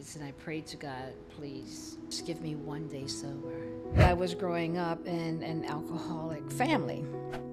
days, and I prayed to God, please, just give me one day sober. I was growing up in an alcoholic family.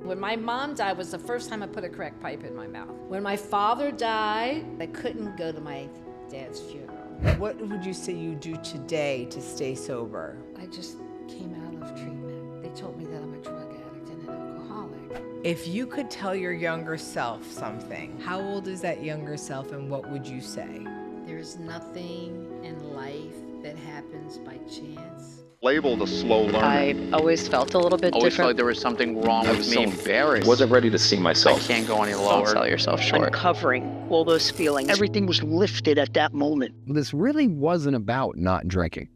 When my mom died was the first time I put a crack pipe in my mouth. When my father died, I couldn't go to my dad's funeral. What would you say you do today to stay sober? I just came out of treatment. They told me that I'm a drug addict and an alcoholic. If you could tell your younger self something, how old is that younger self and what would you say? There is nothing in life that happens by chance. Labeled a slow learner. I always felt a little bit Always felt different. like there was something wrong with me. so embarrassed. Wasn't ready to see I myself. can't go any Don't lower. sell yourself short. Uncovering all those feelings. Everything was lifted at that moment. This really wasn't about not drinking.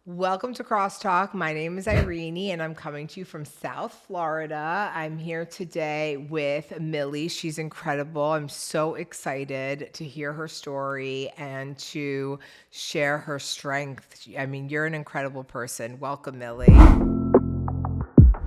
Welcome to Crosstalk. My name is Irene and I'm coming to you from South Florida. I'm here today with Millie. She's incredible. I'm so excited to hear her story and to share her strength. I mean, you're an incredible person. Welcome, Millie.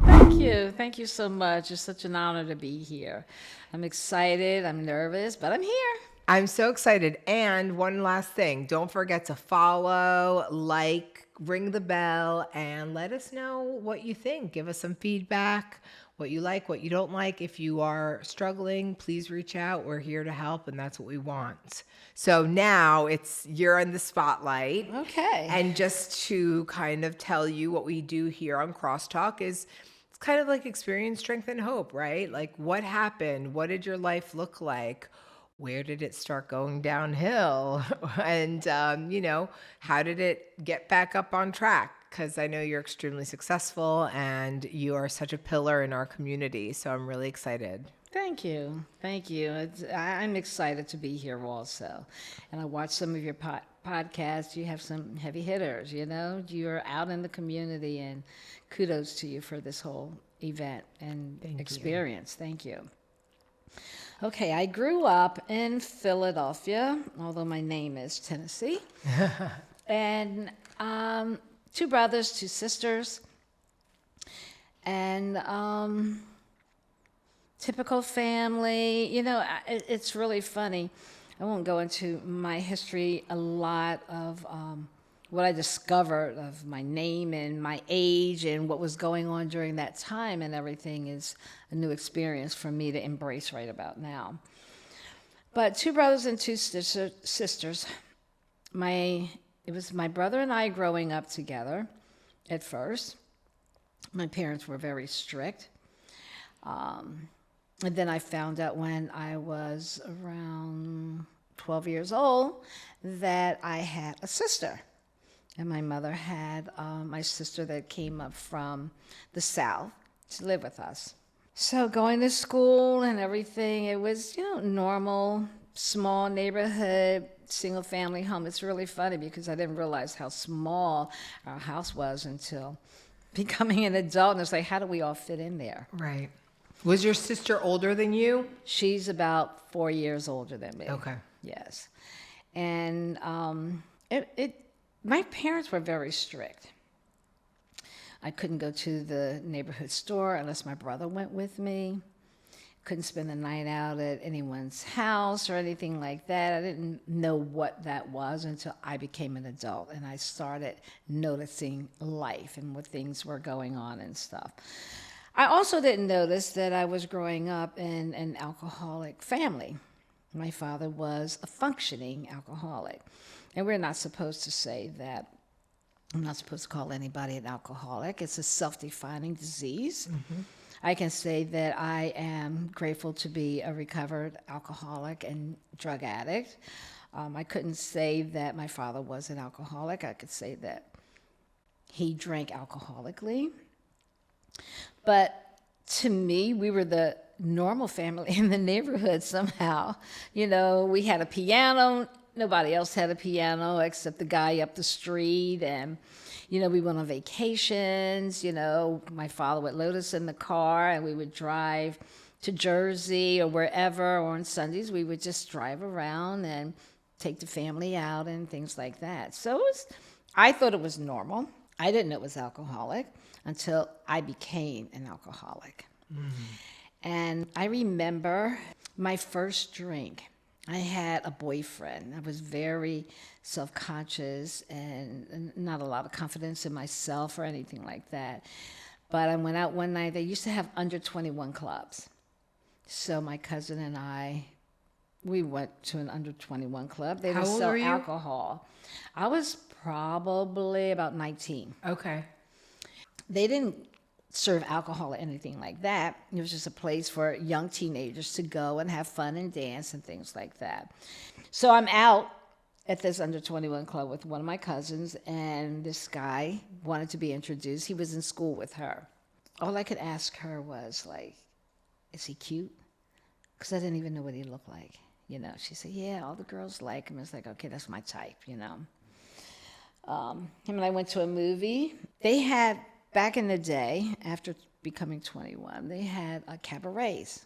Thank you. Thank you so much. It's such an honor to be here. I'm excited. I'm nervous, but I'm here. I'm so excited. And one last thing, don't forget to follow, like, ring the bell, and let us know what you think. Give us some feedback, what you like, what you don't like. If you are struggling, please reach out. We're here to help, and that's what we want. So now you're in the spotlight. Okay. And just to kind of tell you what we do here on Crosstalk is it's kind of like experience, strength, and hope, right? Like what happened? What did your life look like? Where did it start going downhill? And, how did it get back up on track? Because I know you're extremely successful and you are such a pillar in our community. So I'm really excited. Thank you. Thank you. I'm excited to be here also. And I watched some of your podcasts. You have some heavy hitters, You're out in the community, and kudos to you for this whole event and experience. Thank you. Okay, I grew up in Philadelphia, although my name is Tennessee. And 2 brothers, 2 sisters. And typical family. It's really funny. I won't go into my history. A lot of what I discovered of my name and my age and what was going on during that time and everything is a new experience for me to embrace right about now. But 2 brothers and 2 sisters. It was my brother and I growing up together at first. My parents were very strict. And then I found out when I was around 12 years old that I had a sister. And my mother had my sister that came up from the South to live with us. So going to school and everything, it was, normal, small neighborhood, single family home. It's really funny because I didn't realize how small our house was until becoming an adult. And it's like, how do we all fit in there? Right. Was your sister older than you? She's about 4 years older than me. Okay. Yes. And my parents were very strict. I couldn't go to the neighborhood store unless my brother went with me. Couldn't spend the night out at anyone's house or anything like that. I didn't know what that was until I became an adult and I started noticing life and what things were going on and stuff. I also didn't notice that I was growing up in an alcoholic family. My father was a functioning alcoholic. And we're not supposed to say that. I'm not supposed to call anybody an alcoholic. It's a self-defining disease. Mm-hmm. I can say that I am grateful to be a recovered alcoholic and drug addict. I couldn't say that my father was an alcoholic. I could say that he drank alcoholically. But to me, we were the normal family in the neighborhood somehow. We had a piano. Nobody else had a piano except the guy up the street. And, we went on vacations. My father would load us in the car and we would drive to Jersey or wherever. Or on Sundays, we would just drive around and take the family out and things like that. So I thought it was normal. I didn't know it was alcoholic until I became an alcoholic. Mm-hmm. And I remember my first drink. I had a boyfriend. I was very self-conscious and not a lot of confidence in myself or anything like that. But I went out one night. They used to have under 21 clubs. So my cousin and I, we went to an under 21 club. They How would old sell were you? alcohol. I was probably about 19. Okay. They didn't serve alcohol or anything like that. It was just a place for young teenagers to go and have fun and dance and things like that. So I'm out at this under 21 club with one of my cousins, and this guy wanted to be introduced. He was in school with her. All I could ask her was like, is he cute? Because I didn't even know what he looked like. You know, she said, yeah, all the girls like him. It's like, okay, that's my type, you know. Him and I went to a movie. They had, back in the day, after becoming 21, they had cabarets.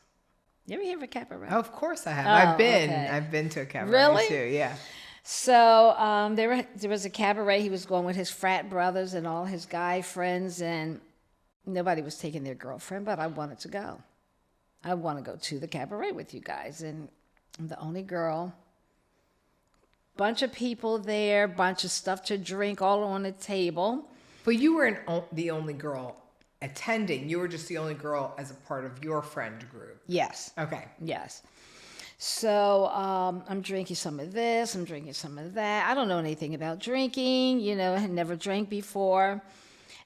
You ever hear of a cabaret? Oh, of course I have. Oh, I've okay. been to a cabaret Really? too. Yeah. So there was a cabaret. He was going with his frat brothers and all his guy friends, and nobody was taking their girlfriend, but I wanted to go. I want to go to the cabaret with you guys, and I'm the only girl. Bunch of people there, bunch of stuff to drink, all on the table. But you weren't the only girl attending. You were just the only girl as a part of your friend group. Yes. Okay. Yes. So I'm drinking some of this, I'm drinking some of that. I don't know anything about drinking, you know, I had never drank before.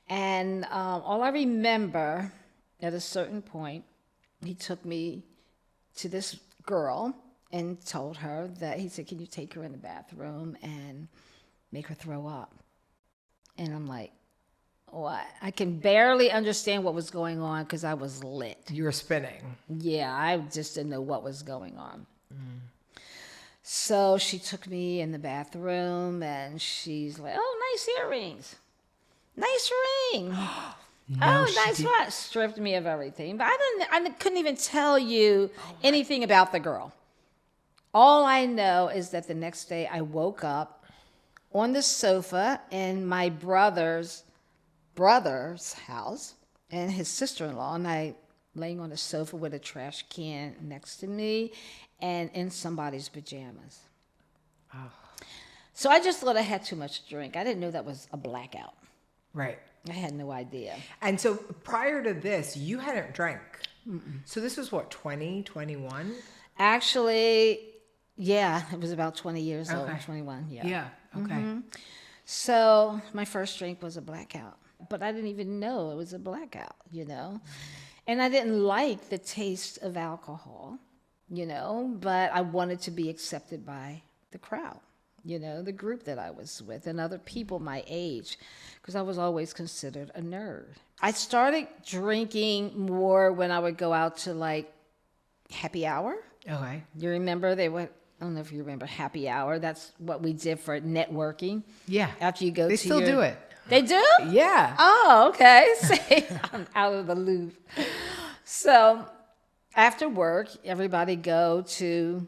And all I remember at a certain point, he took me to this girl and told her that, he said, can you take her in the bathroom and make her throw up? And I'm like, what? I can barely understand what was going on because I was lit. You were spinning. Yeah, I just didn't know what was going on. So she took me in the bathroom and she's like, oh, nice earrings. Nice ring. Nice watch. Stripped me of everything. But I couldn't even tell you anything about the girl. All I know is that the next day I woke up on the sofa in my brother's house and his sister-in-law, and I laying on the sofa with a trash can next to me and in somebody's pajamas. So I just thought I had too much to drink. I didn't know that was a blackout. Right. I had no idea. And so prior to this, you hadn't drank. So this was what, 20, 21? Actually, yeah, it was about 20 years old, Okay. 21, yeah. Yeah. Okay. So my first drink was a blackout, but I didn't even know it was a blackout, you know? And I didn't like the taste of alcohol, you know, but I wanted to be accepted by the crowd, you know, the group that I was with and other people my age, because I was always considered a nerd. I started drinking more when I would go out to like happy hour. Okay. You remember I don't know if you remember happy hour. That's what we did for networking. Yeah. After you go They to still do it. They do? Yeah. Oh, okay. See, I'm out of the loop. So after work, everybody go to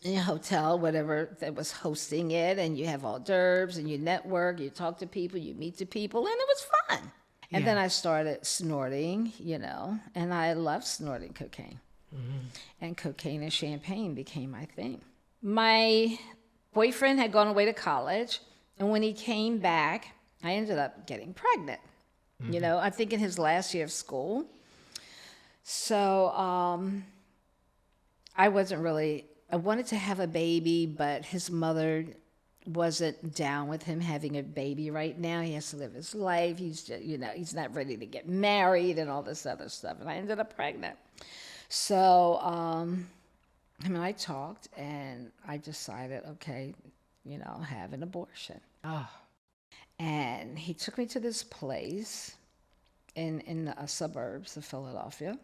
a hotel, whatever that was hosting it, and you have hors d'oeuvres and you network, you talk to people, you meet the people, and it was fun. And then I started snorting, you know, and I loved snorting cocaine. And cocaine and champagne became my thing. My boyfriend had gone away to college, and when he came back, I ended up getting pregnant. You know, I think in his last year of school. So I wanted to have a baby, but his mother wasn't down with him having a baby right now. He has to live his life. He's just, you know, he's not ready to get married and all this other stuff. And I ended up pregnant. So him and I talked, and I decided, okay, you know, I'll have an abortion. Oh. And he took me to this place in the suburbs of Philadelphia.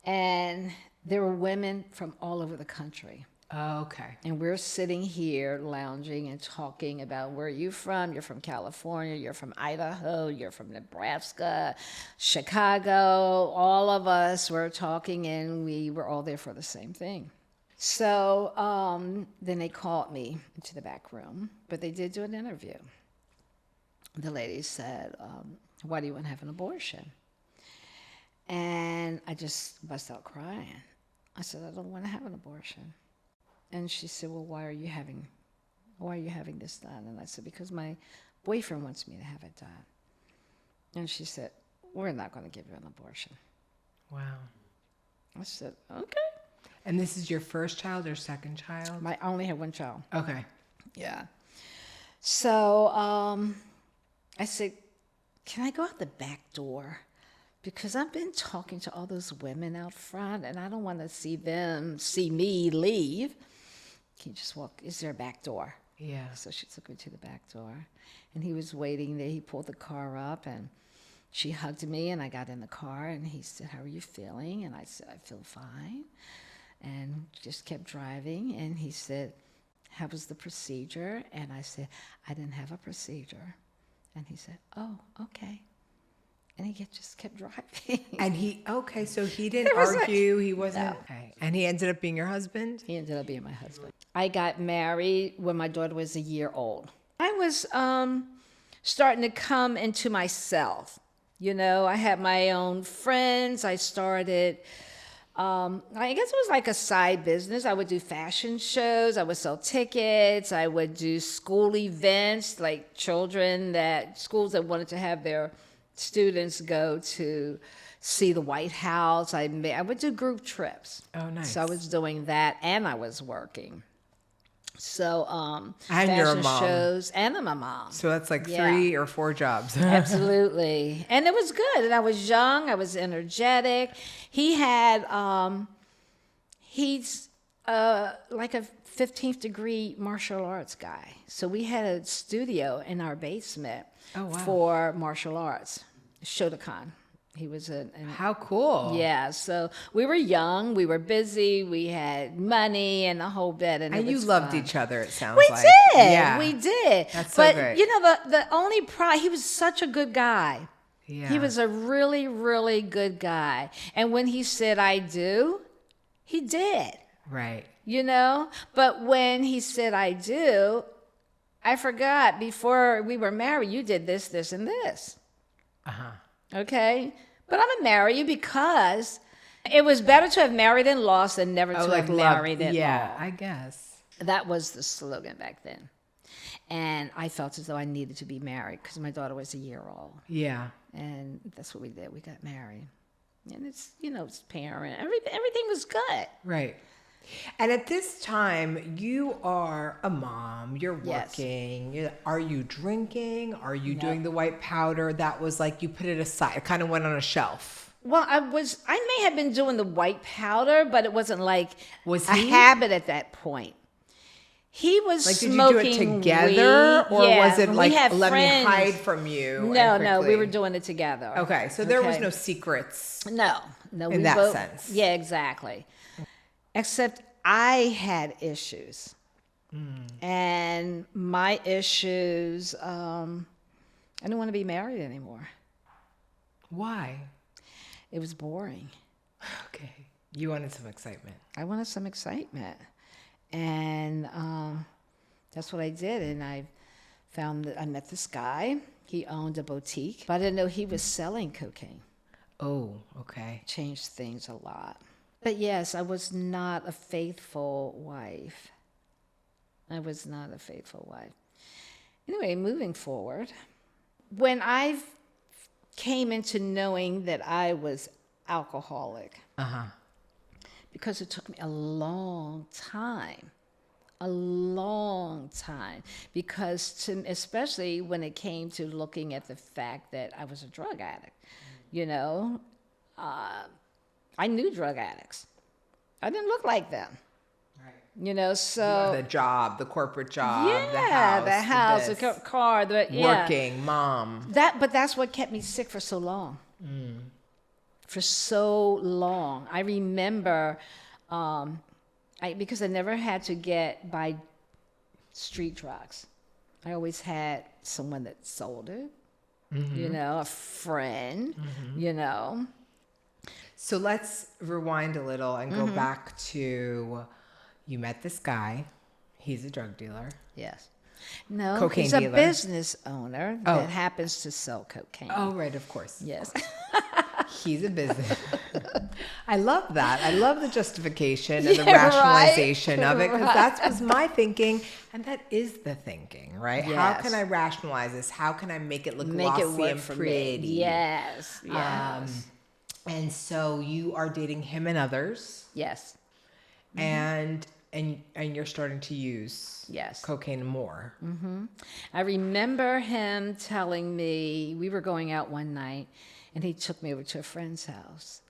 And there were women from all over the country. Oh, okay. And we're sitting here lounging and talking about where are you from? You're from California, you're from Idaho, you're from Nebraska, Chicago. All of us were talking, and we were all there for the same thing. So then they called me into the back room, but they did do an interview. The lady said, why do you want to have an abortion? And I just bust out crying. I said, I don't want to have an abortion. And she said, well, why are you having this done? And I said, because my boyfriend wants me to have it done. And she said, we're not going to give you an abortion. Wow. I said, okay. And this is your first child or second child? I only had one child. Okay. Yeah. So I said, can I go out the back door? Because I've been talking to all those women out front, and I don't want to see me leave. Can you just walk? Is there a back door? Yeah. So she took me to the back door, and he was waiting there. He pulled the car up, and she hugged me, and I got in the car, and he said, how are you feeling? And I said, I feel fine, and just kept driving. And he said, how was the procedure? And I said, I didn't have a procedure. And he said, oh, okay. And he just kept driving. And so he didn't argue. He wasn't. No. Okay. And he ended up being your husband? He ended up being my husband. I got married when my daughter was a year old. I was starting to come into myself. You know, I had my own friends. I started, I guess it was like a side business. I would do fashion shows. I would sell tickets. I would do school events, like schools that wanted to have their students go to see the White House. I would do group trips. Oh, nice. So I was doing that, and I was working. So And fashion you're a mom. shows, and I'm a mom. So that's like Yeah. 3 or 4 jobs. Absolutely. And it was good. And I was young. I was energetic. He had, he's like a 15th degree martial arts guy. So we had a studio in our basement for martial arts, Shotokan. He was How cool. yeah. So we were young. We were busy. We had money and the whole bit. And And it you was loved fun. each other, it sounds We like. did. Yeah. We did. That's so but great. you know, the only problem, he was such a good guy. Yeah. He was a really, really good guy. And when he said, I do, he did, Right. you know? But when he said, I do, I forgot before we were married, you did this, this, and this. Uh-huh. Okay? But I'm going to marry you because it was better to have married and lost than never to have married and Yeah, lost. I guess. That was the slogan back then. And I felt as though I needed to be married because my daughter was a year old. Yeah. And that's what we did. We got married. And it's, you know, it's parent. Everything was good. Right. And at this time, you are a mom, you're Yes. working. Are you drinking? Are you doing the white powder? That was like you put it aside. It kind of went on a shelf. Well, I may have been doing the white powder, but it wasn't like Was a he? habit at that point. He was Like, did you smoking do it together? weed. Or Yeah, was it we like, had let friends. me hide from you? No, and no, we quickly- were doing it together. Okay, so there was Okay. no secrets. No, we In that both, sense. Yeah, exactly. Except I had issues. And my issues, I didn't want to be married anymore. Why? It was boring. Okay. You wanted some excitement. I wanted some excitement. And that's what I did. And I met this guy. He owned a boutique, but I didn't know he was selling cocaine. Oh, okay. Changed things a lot. But yes, I was not a faithful wife. I was not a faithful wife. Anyway, moving forward, when I came into knowing that I was alcoholic, because it took me a long time, because especially when it came to looking at the fact that I was a drug addict, you know, I knew drug addicts. I didn't look like them. Right. You know, so The job, the corporate job, yeah, the house, the this, car, yeah. working, mom. But that's what kept me sick for so long. For so long, I remember, because I never had to get by street drugs. I always had someone that sold it. You know, a friend. You know. So let's rewind a little and go back to you met this guy. He's a drug dealer. Yes. No, Cocaine he's a dealer. business owner that happens to sell cocaine. Oh, right, of course. Yes. He's a business. I love that. I love the justification and the Yeah, right. rationalization of it, because Right. that was my thinking, and that is the thinking, right? How Yes. can I rationalize this? How can I make it look Make it glossy work and for pretty? me. Yes. Yes. And so you are dating him and others, Yes. and you're starting to use Yes. cocaine more. I remember him telling me, we were going out one night, and he took me over to a friend's house.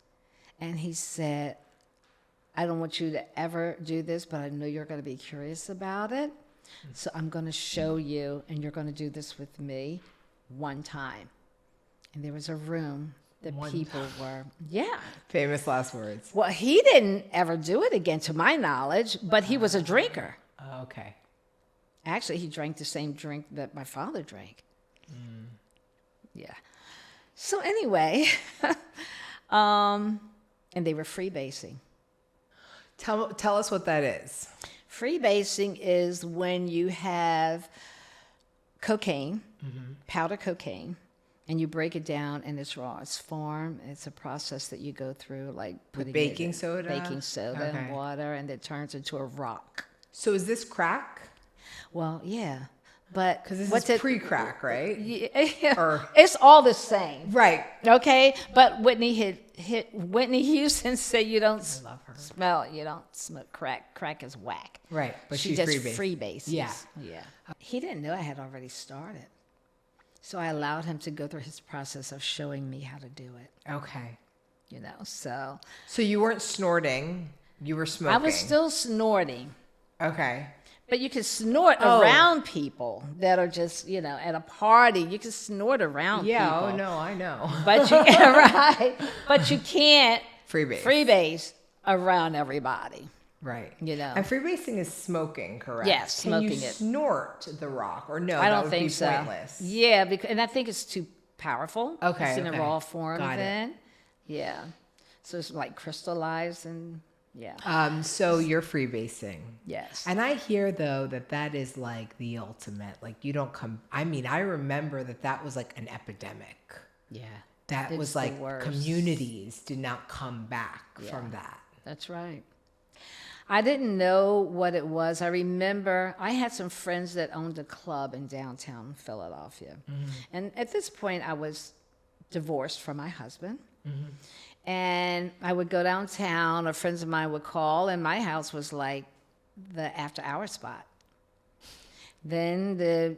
And he said, I don't want you to ever do this, but I know you're going to be curious about it. So I'm going to show you, and you're going to do this with me one time. And there was a room that people were, Famous last words. Well, he didn't ever do it again, to my knowledge, but he was a drinker. Okay. Actually, he drank the same drink that my father drank. Yeah. So anyway, and they were freebasing. Tell us what that is. Freebasing is when you have cocaine, powder cocaine, and you break it down in its rawest form. It's a process that you go through, like putting baking soda? baking soda Okay. and water, and it turns into a rock. So is this crack? Well, yeah, but Because this what's is it? pre-crack, right? Yeah, Or- it's all the same. Right. Okay, but Whitney Whitney Houston said you don't love her. you don't smoke crack. Crack is whack. Right. But She she's just freebase. freebases. Yeah. Yeah. He didn't know I had already started. So I allowed him to go through his process of showing me how to do it, Okay. you know. So So you weren't snorting, you were smoking. I was still snorting, Okay. but you can snort around people that are just, you know, at a party. You can snort around Yeah, people. oh no, I know. But you can, right. But you can't Freebase. freebase around everybody. Right. You know. And freebasing is smoking, correct? Yes, Can you smoking it. snort the rock, or no? I that don't would think be so. pointless. Yeah, because, and I think it's too powerful. Okay, It's in okay. a raw form Got it. then. Yeah. So it's like crystallized and yeah. So you're freebasing. Yes. And I hear though that is like the ultimate. Like you don't come. I mean, I remember that was like an epidemic. Yeah. That It's was the like worst. communities did not come back from that. That's right. I didn't know what it was. I remember I had some friends that owned a club in downtown Philadelphia. And at this point, I was divorced from my husband. And I would go downtown, or friends of mine would call, and my house was like the after-hour spot. Then the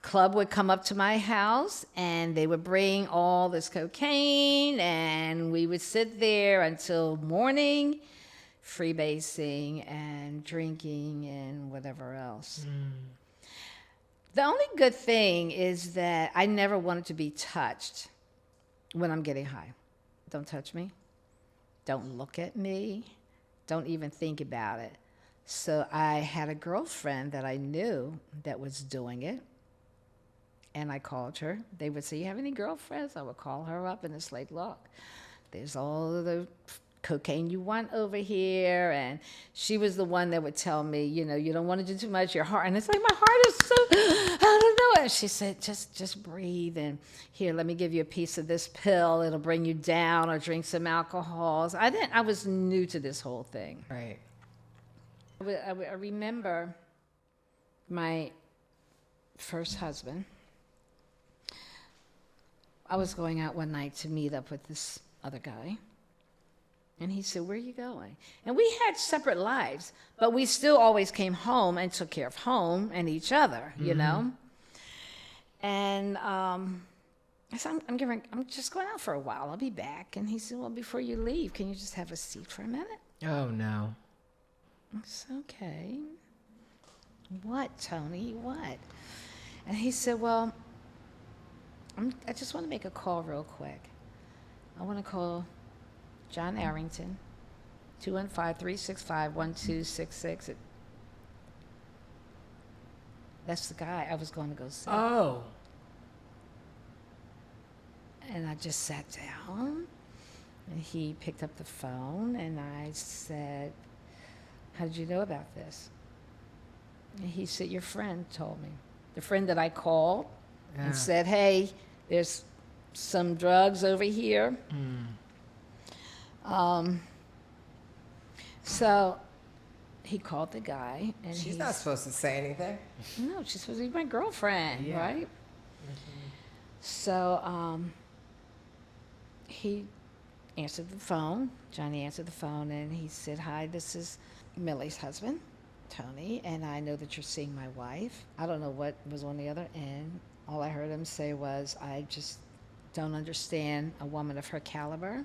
club would come up to my house, and they would bring all this cocaine, and we would sit there until morning, freebasing and drinking and whatever else. The only good thing is that I never wanted to be touched when I'm getting high. Don't touch me. Don't look at me. Don't even think about it. So I had a girlfriend that I knew that was doing it. And I called her. They would say, you have any girlfriends? I would call her up and it's like, look, there's all of the cocaine you want over here. And she was the one that would tell me, you know, you don't want to do too much, your heart. And it's like, my heart is so, I don't know. And she said, just breathe. And here, let me give you a piece of this pill. It'll bring you down, or drink some alcohols. I was new to this whole thing. Right. I remember my first husband. I was going out one night to meet up with this other guy. And he said, where are you going? And we had separate lives, but we still always came home and took care of home and each other, you know? And I said, I'm just going out for a while. I'll be back. And he said, well, before you leave, can you just have a seat for a minute? Oh no. It's okay. What, Tony? What? And he said, well, I just want to make a call real quick. I want to call John Arrington, 215-365-1266. That's the guy I was going to go see. Oh. And I just sat down, and he picked up the phone, and I said, how did you know about this? And he said, your friend told me. The friend that I called and said, hey, there's some drugs over here. So he called the guy, and She's not supposed to say anything. No, she's supposed to be my girlfriend, Yeah. right? So he answered the phone. Johnny answered the phone, and he said, "Hi, this is Millie's husband, Tony, and I know that you're seeing my wife." I don't know what was on the other end. All I heard him say was, "I just don't understand a woman of her caliber,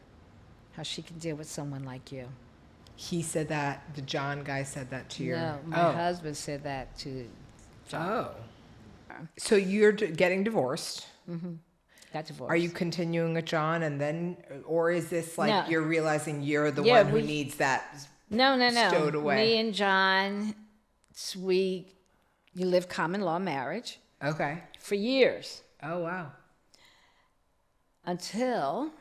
how she can deal with someone like you." He said that, the John guy said that to your... No, my husband said that to John. Oh. So you're getting divorced. Got divorced. Are you continuing with John and then, or is this like No. you're realizing you're the Yeah, one who needs that? No. stowed away? Me and John, you lived common law marriage Okay. for years Oh, wow. until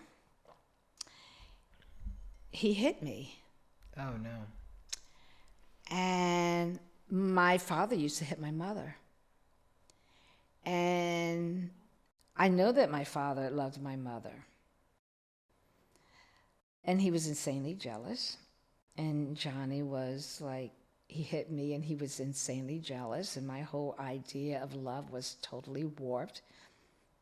he hit me. Oh, no. And my father used to hit my mother. And I know that my father loved my mother. And he was insanely jealous. And Johnny was like, he hit me and he was insanely jealous. And my whole idea of love was totally warped.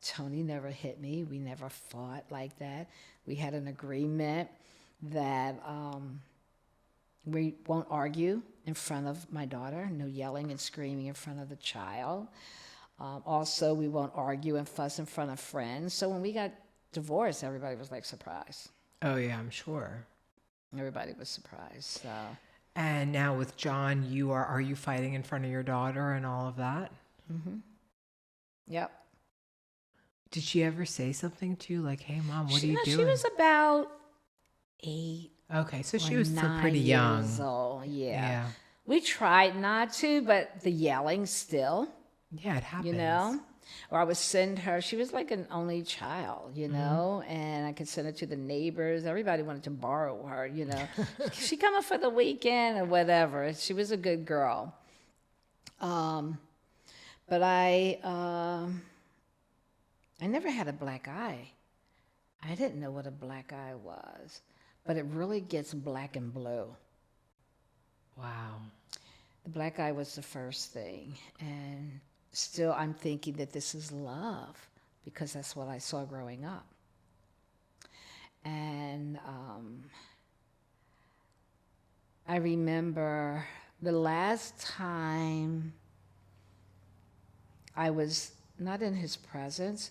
Tony never hit me. We never fought like that. We had an agreement that we won't argue in front of my daughter, no yelling and screaming in front of the child. Also, we won't argue and fuss in front of friends. So when we got divorced, everybody was like surprised. Oh, yeah, I'm sure. Everybody was surprised. So. And now with John, are you fighting in front of your daughter and all of that? Yep. Did she ever say something to you like, "Hey, Mom, what are you doing?" She was about 8. Okay, so she or was still 9 pretty young. years old. Yeah. Yeah. We tried not to, but the yelling still, Yeah, it happens. you know. Or I would send her, she was like an only child, you know, and I could send her to the neighbors. Everybody wanted to borrow her, you know. She coming for the weekend or whatever. She was a good girl. But I never had a black eye. I didn't know what a black eye was, but it really gets black and blue. Wow. The black eye was the first thing, and still I'm thinking that this is love because that's what I saw growing up. And I remember the last time I was not in his presence,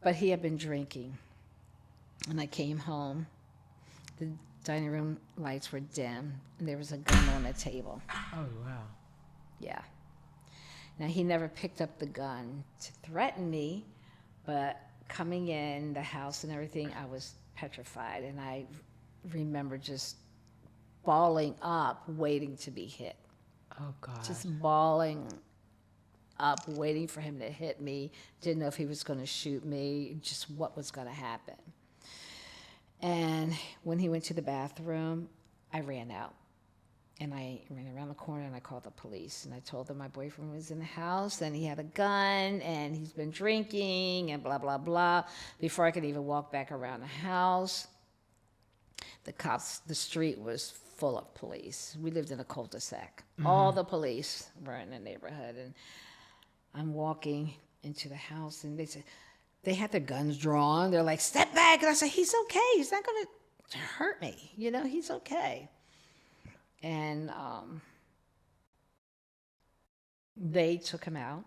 but he had been drinking. And I came home, the dining room lights were dim, and there was a gun on the table. Oh, wow. Yeah. Now, he never picked up the gun to threaten me, but coming in the house and everything, I was petrified. And I remember just bawling up, waiting to be hit. Oh, God. Just bawling up, waiting for him to hit me. Didn't know if he was going to shoot me, just what was going to happen. And when he went to the bathroom, I ran out. And I ran around the corner and I called the police. And I told them my boyfriend was in the house and he had a gun and he's been drinking and blah, blah, blah. Before I could even walk back around the house, the street was full of police. We lived in a cul-de-sac. All the police were in the neighborhood. And I'm walking into the house and they had their guns drawn. They're like, "Step back." And I said, "He's okay. He's not going to hurt me. You know, he's okay." And they took him out,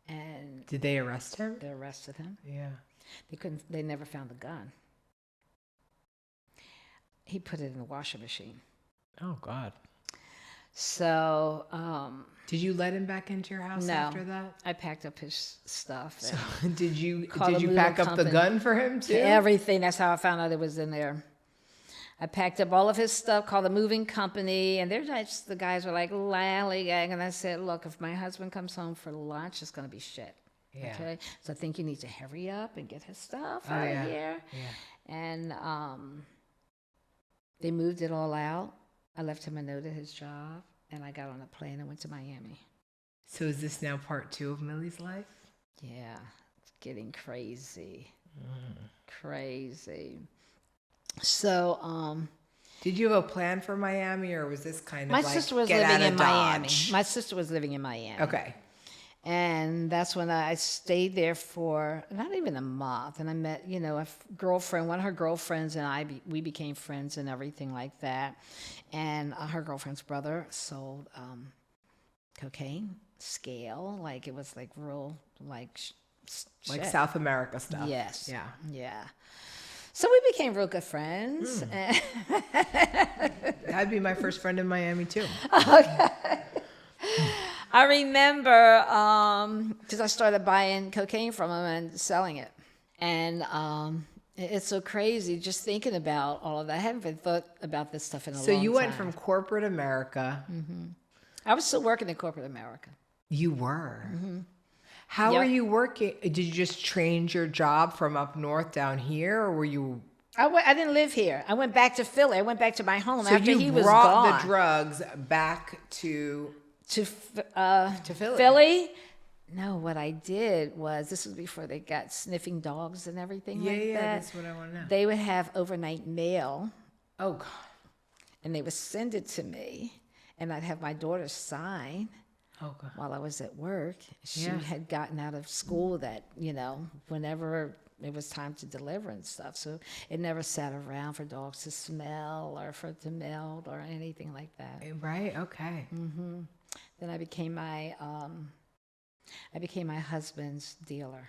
and Did they arrest him? they arrested him. Yeah. They never found the gun. He put it in the washing machine. Oh, God. So, Did you let him back into your house no, after that? I packed up his stuff. So And did you Call a pack moving up the company. gun for him too? everything. That's how I found out it was in there. I packed up all of his stuff, called a moving company, and the guys were like lollygagging. And I said, "Look, if my husband comes home for lunch, it's going to be shit." Yeah. Okay, so I think you need to hurry up and get his stuff Oh, out yeah. of here. Yeah. And they moved it all out. I left him a note at his job, and I got on a plane and went to Miami. So is this now part 2 of Millie's life? Yeah, getting crazy. Crazy. So, Did you have a plan for Miami, or was this kind of my like sister was get living out of in Miami. Dodge? My sister was living in Miami. Okay. And that's when I stayed there for not even a month. And I met, a girlfriend, one of her girlfriends and we became friends and everything like that. And her girlfriend's brother sold cocaine, scale. Like, it was like real, like Like shit. South America stuff. Yes. Yeah. Yeah. So we became real good friends. And That'd be my first friend in Miami too. I remember because I started buying cocaine from him and selling it. And it's so crazy just thinking about all of that. I haven't been thought about this stuff in a long So time. you went from corporate America. I was still working in corporate America. You were. How Yep. were you working? Did you just change your job from up north down here, or were you? I didn't live here. I went back to Philly. I went back to my home So after you he was brought gone. the drugs back to Philly. Philly. No, what I did was, this was before they got sniffing dogs and everything Yeah, like yeah, that. that's what I want to know. They would have overnight mail, Oh God. and they would send it to me, and I'd have my daughter sign Oh God. while I was at work. She Yeah. had gotten out of school that, whenever it was time to deliver and stuff. So it never sat around for dogs to smell or for it to melt or anything like that. Right. Okay. Then I became my husband's dealer.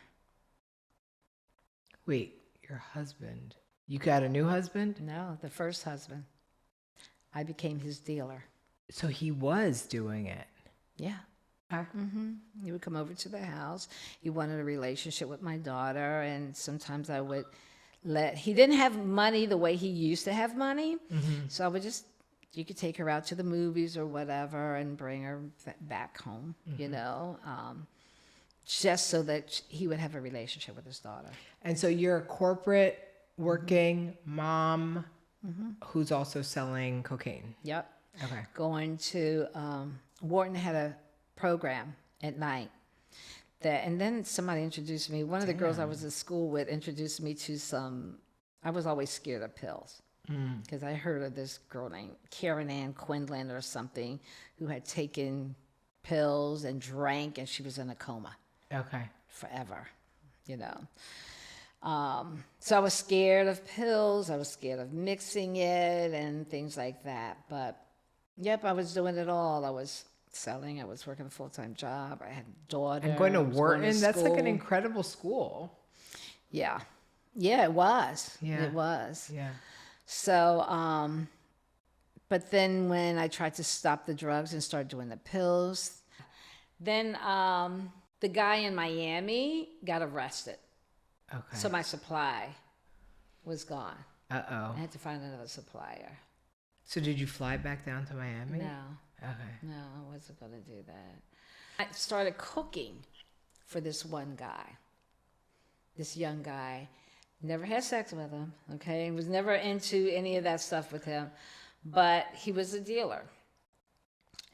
Wait, your husband? You got a new husband? No, the first husband. I became his dealer. So he was doing it. Yeah. Okay. He would come over to the house. He wanted a relationship with my daughter, and sometimes I would he didn't have money the way he used to have money, so I would you could take her out to the movies or whatever and bring her back home, just so that he would have a relationship with his daughter. And so you're a corporate working mom who's also selling cocaine. Yep. Okay. Going to Wharton had a program at night. And then somebody introduced me. One of the girls I was at school with introduced me to I was always scared of pills because I heard of this girl named Karen Ann Quinlan or something who had taken pills and drank, and she was in a coma Okay. forever, So I was scared of pills. I was scared of mixing it and things like that. But, yep, I was doing it all. I was selling. I was working a full-time job. I had a daughter. And going to I was Wharton, that's like an school. incredible school. Yeah. Yeah, it was. Yeah. It was. Yeah. So, but then when I tried to stop the drugs and start doing the pills, then the guy in Miami got arrested. Okay. So my supply was gone. Uh-oh. I had to find another supplier. So did you fly back down to Miami? No, Okay. I wasn't going to do that. I started cooking for this one guy, this young guy. Never had sex with him, okay? Was never into any of that stuff with him, but he was a dealer.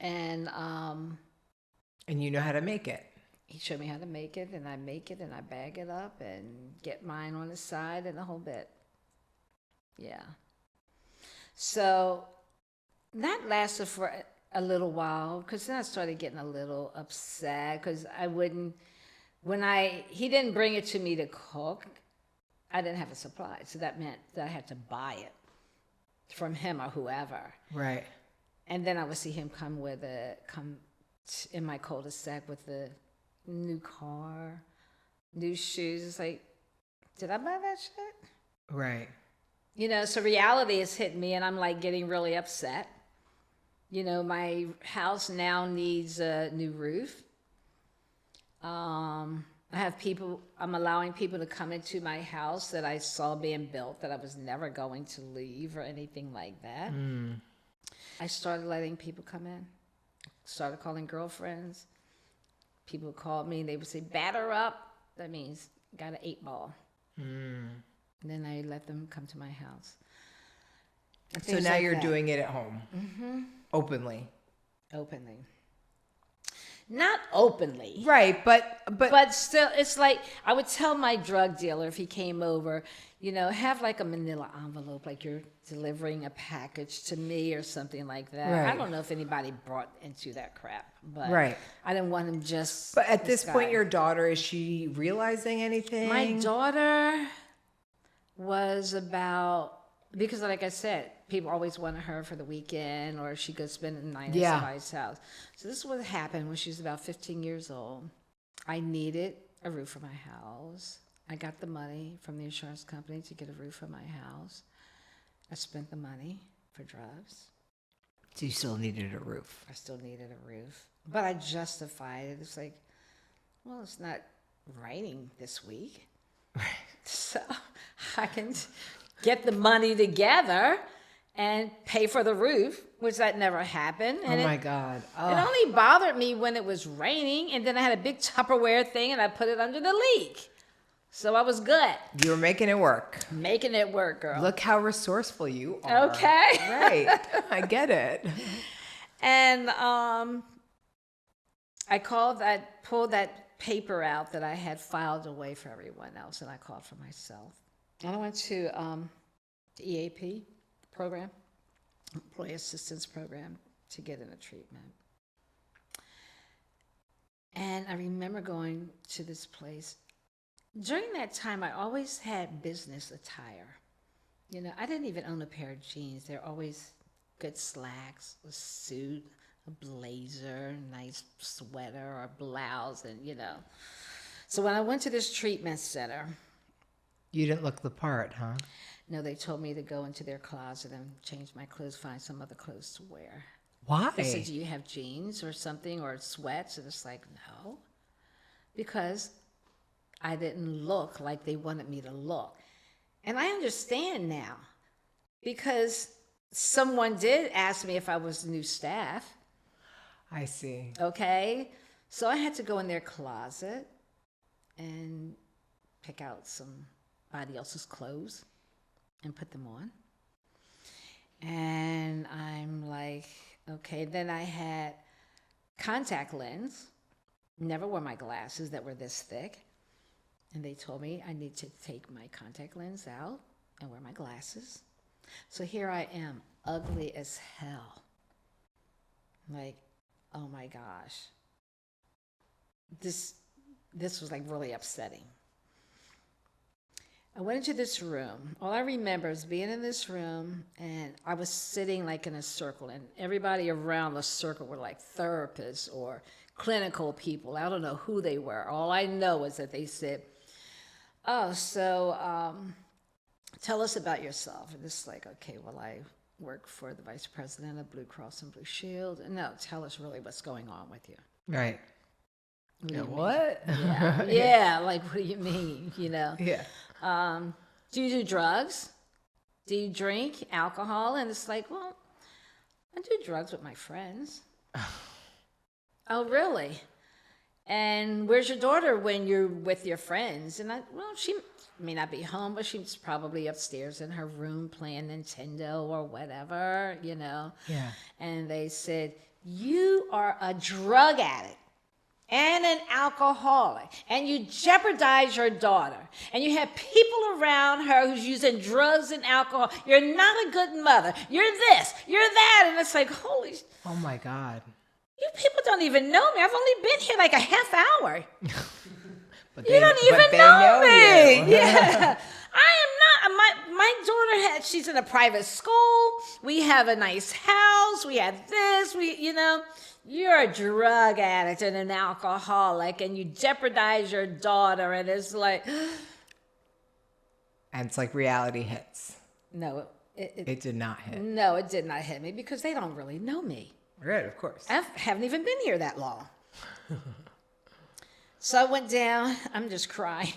And And you know how to make it. he showed me how to make it, and I make it, and I bag it up and get mine on the side and the whole bit. Yeah. So that lasted for a little while, because then I started getting a little upset, because he didn't bring it to me to cook, I didn't have a supply. So that meant that I had to buy it from him or whoever. Right. And then I would see him come in my cul-de-sac with a new car, new shoes. It's like, did I buy that shit? Right. So reality is hitting me, and I'm like getting really upset. My house now needs a new roof. I'm allowing people to come into my house that I saw being built that I was never going to leave or anything like that. I started letting people come in. Started calling girlfriends. People called me, they would say, batter up. That means got an 8-ball. And then I let them come to my house. And So things now like you're that. doing it at home. Openly. Openly. not openly. Right, But still, it's like I would tell my drug dealer if he came over, have like a manila envelope, like you're delivering a package to me or something like that. I Right. don't know if anybody brought into that crap, but Right. I didn't want him just. But at this point, guy. your daughter, is she realizing anything? My daughter was about, because like I said, people always wanted her for the weekend or she could spend the night Yeah. at somebody's house. So this is what happened when she was about 15 years old. I needed a roof for my house. I got the money from the insurance company to get a roof for my house. I spent the money for drugs. So you still needed a roof. I still needed a roof. But I justified it. It's like, well, it's not raining this week. So I can get the money together and pay for the roof, which that never happened. And Oh my God. It Oh. only bothered me when it was raining, and then I had a big Tupperware thing, and I put it under the leak. So I was good. You were making it work. Making it work, girl. Look how resourceful you are. Okay. Right. I get it. And I pulled that paper out that I had filed away for everyone else, and I called for myself. And I went to the EAP program, Employee Assistance Program, to get in a treatment. And I remember going to this place. During that time, I always had business attire. I didn't even own a pair of jeans. They're always good slacks, a suit, a blazer, a nice sweater or blouse, and So when I went to this treatment center, You didn't look the part, huh? no, they told me to go into their closet and change my clothes, find some other clothes to wear. Why? They said, do you have jeans or something or sweats? And it's like, no, because I didn't look like they wanted me to look. And I understand now because someone did ask me if I was new staff. I see. Okay. So I had to go in their closet and pick out somebody else's clothes and put them on. And I'm like, okay. Then I had contact lens. Never wore my glasses that were this thick. And they told me I need to take my contact lens out and wear my glasses. So here I am, ugly as hell. Like, oh my gosh. This was like really upsetting. I went into this room. All I remember is being in this room, and I was sitting like in a circle, and everybody around the circle were like therapists or clinical people. I don't know who they were. All I know is that they said, oh, so tell us about yourself. And it's like, okay, well, I work for the vice president of Blue Cross and Blue Shield. And no, tell us really what's going on with you. Right. What do you mean? What? Yeah, yeah, like, what do you mean, Yeah. Do you do drugs? Do you drink alcohol? And it's like, well, I do drugs with my friends. Oh, really? And where's your daughter when you're with your friends? And she may not be home, but she's probably upstairs in her room playing Nintendo or whatever, Yeah. And they said, you are a drug addict and an alcoholic, and you jeopardize your daughter, and you have people around her who's using drugs and alcohol. You're not a good mother. You're this, you're that. And it's like, holy, Oh my God. you people don't even know me. I've only been here like a half hour. But You don't but even they know me. you. Yeah. I am not. My daughter she's in a private school. We have a nice house. We have this. You're a drug addict and an alcoholic, and you jeopardize your daughter. And it's like, And it's like reality hits. no, It did not hit. no, it did not hit me because they don't really know me. Right, of course. I haven't even been here that long. So I went down. I'm just crying.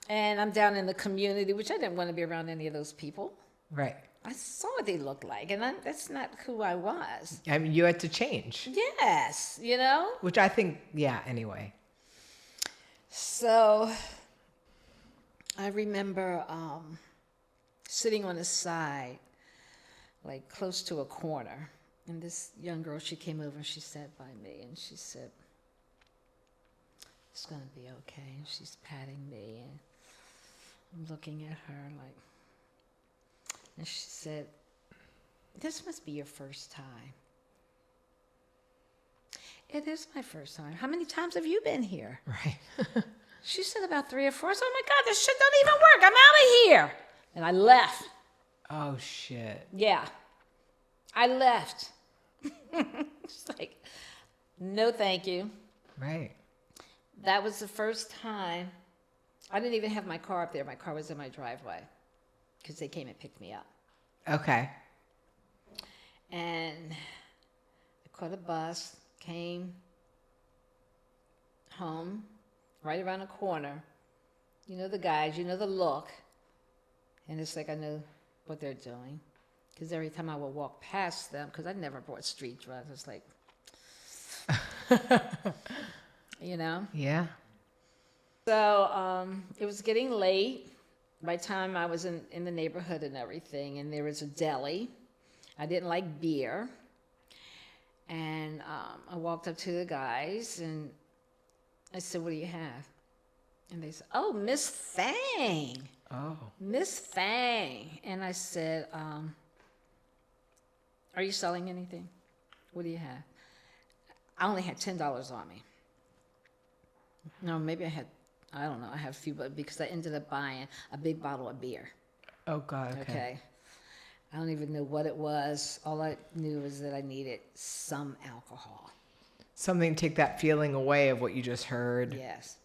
And I'm down in the community, which I didn't want to be around any of those people. Right. I saw what they looked like, and that's not who I was. I mean, you had to change, Yes, which I think, yeah, anyway. So I remember sitting on the side, like close to a corner, And this young girl, she came over and she sat by me and she said, "It's going to be okay." And she's patting me and I'm looking at her like, and she said, "This must be your first time." "It is my first time." "How many times have you been here?" Right. She said, "About 3 or 4. I said, "Oh my God, this shit don't even work. I'm out of here." And I left. Oh, shit. Yeah. I left. It's like, no, thank you. Right. That was the first time. I didn't even have my car up there. My car was in my driveway because they came and picked me up. Okay. And I caught a bus, came home, right around the corner. You know the guys, you know the look. And it's like I know what they're doing. Because every time I would walk past them, because I never bought street drugs, it's like, you know? Yeah. So it was getting late by the time I was in the neighborhood and everything, and there was a deli. I didn't like beer. And I walked up to the guys, and I said, "What do you have?" And they said, "Oh, Miss Thang. Oh. Miss Thang." And I said, "Are you selling anything? What do you have?" I only had $10 on me. No, maybe I don't know, I have a few, but because I ended up buying a big bottle of beer. Oh, God. Okay. I don't even know what it was. All I knew was that I needed some alcohol. Something to take that feeling away of what you just heard. Yes.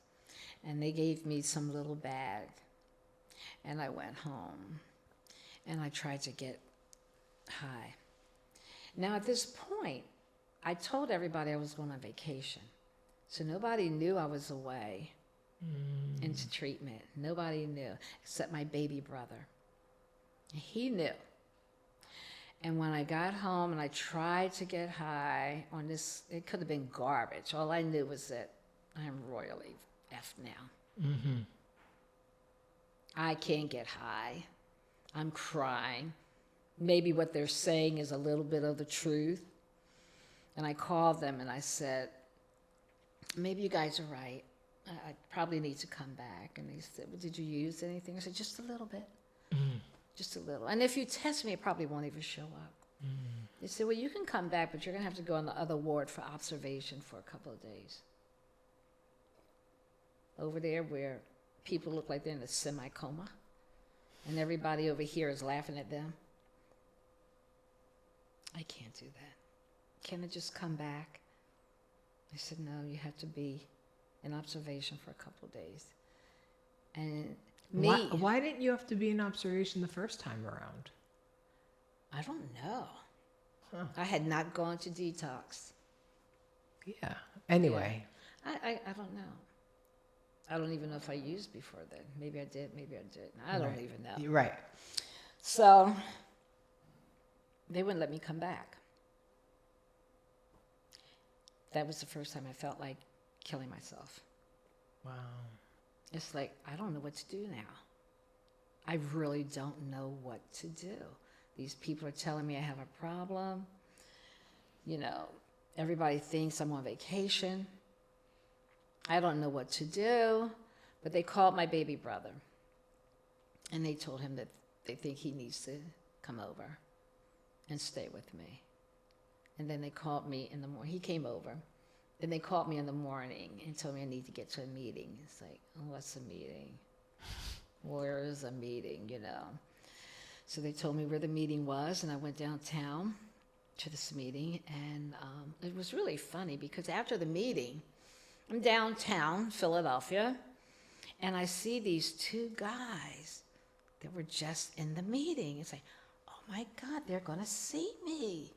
And they gave me some little bag. And I went home. And I tried to get high. Now, at this point, I told everybody I was going on vacation. So nobody knew I was away into treatment. Nobody knew, except my baby brother. He knew. And when I got home and I tried to get high on this, it could have been garbage. All I knew was that I'm royally effed now. Mm-hmm. I can't get high. I'm crying. Maybe what they're saying is a little bit of the truth. And I called them and I said, "Maybe you guys are right. I probably need to come back." And they said, "Well, did you use anything?" I said, "Just a little bit. Just a little. And if you test me, it probably won't even show up." They said, "Well, you can come back, but you're going to have to go on the other ward for observation for a couple of days. Over there where people look like they're in a semi-coma, and everybody over here is laughing at them. I can't do that. Can I just come back?" I said, "No, you have to be in observation for a couple of days." And Why didn't you have to be in observation the first time around? I don't know. Huh. I had not gone to detox. Yeah. Anyway. I don't know. I don't even know if I used before then. Maybe I did, maybe I didn't. I don't even know. You're right. So they wouldn't let me come back. That was the first time I felt like killing myself. Wow. It's like, I don't know what to do now. I really don't know what to do. These people are telling me I have a problem. You know, everybody thinks I'm on vacation. I don't know what to do. But they called my baby brother. And they told him that they think he needs to come over and stay with me. And then they called me in the morning. He came over. Then they called me in the morning and told me I need to get to a meeting. It's like, oh, what's a meeting? Where is a meeting, you know? So they told me where the meeting was, and I went downtown to this meeting. And it was really funny because after the meeting, I'm downtown, Philadelphia, and I see these two guys that were just in the meeting. It's like, oh my God, they're going to see me.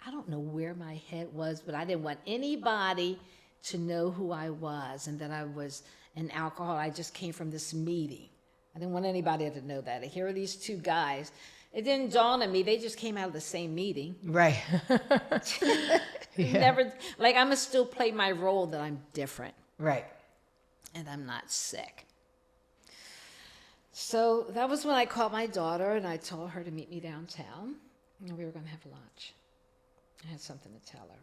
I don't know where my head was, but I didn't want anybody to know who I was and that I was an alcoholic. I just came from this meeting. I didn't want anybody to know that. Here are these two guys. It didn't dawn on me. They just came out of the same meeting. Right. Yeah. Never, like, I'm going to still play my role that I'm different. Right. And I'm not sick. So that was when I called my daughter and I told her to meet me downtown. And we were going to have lunch. I had something to tell her.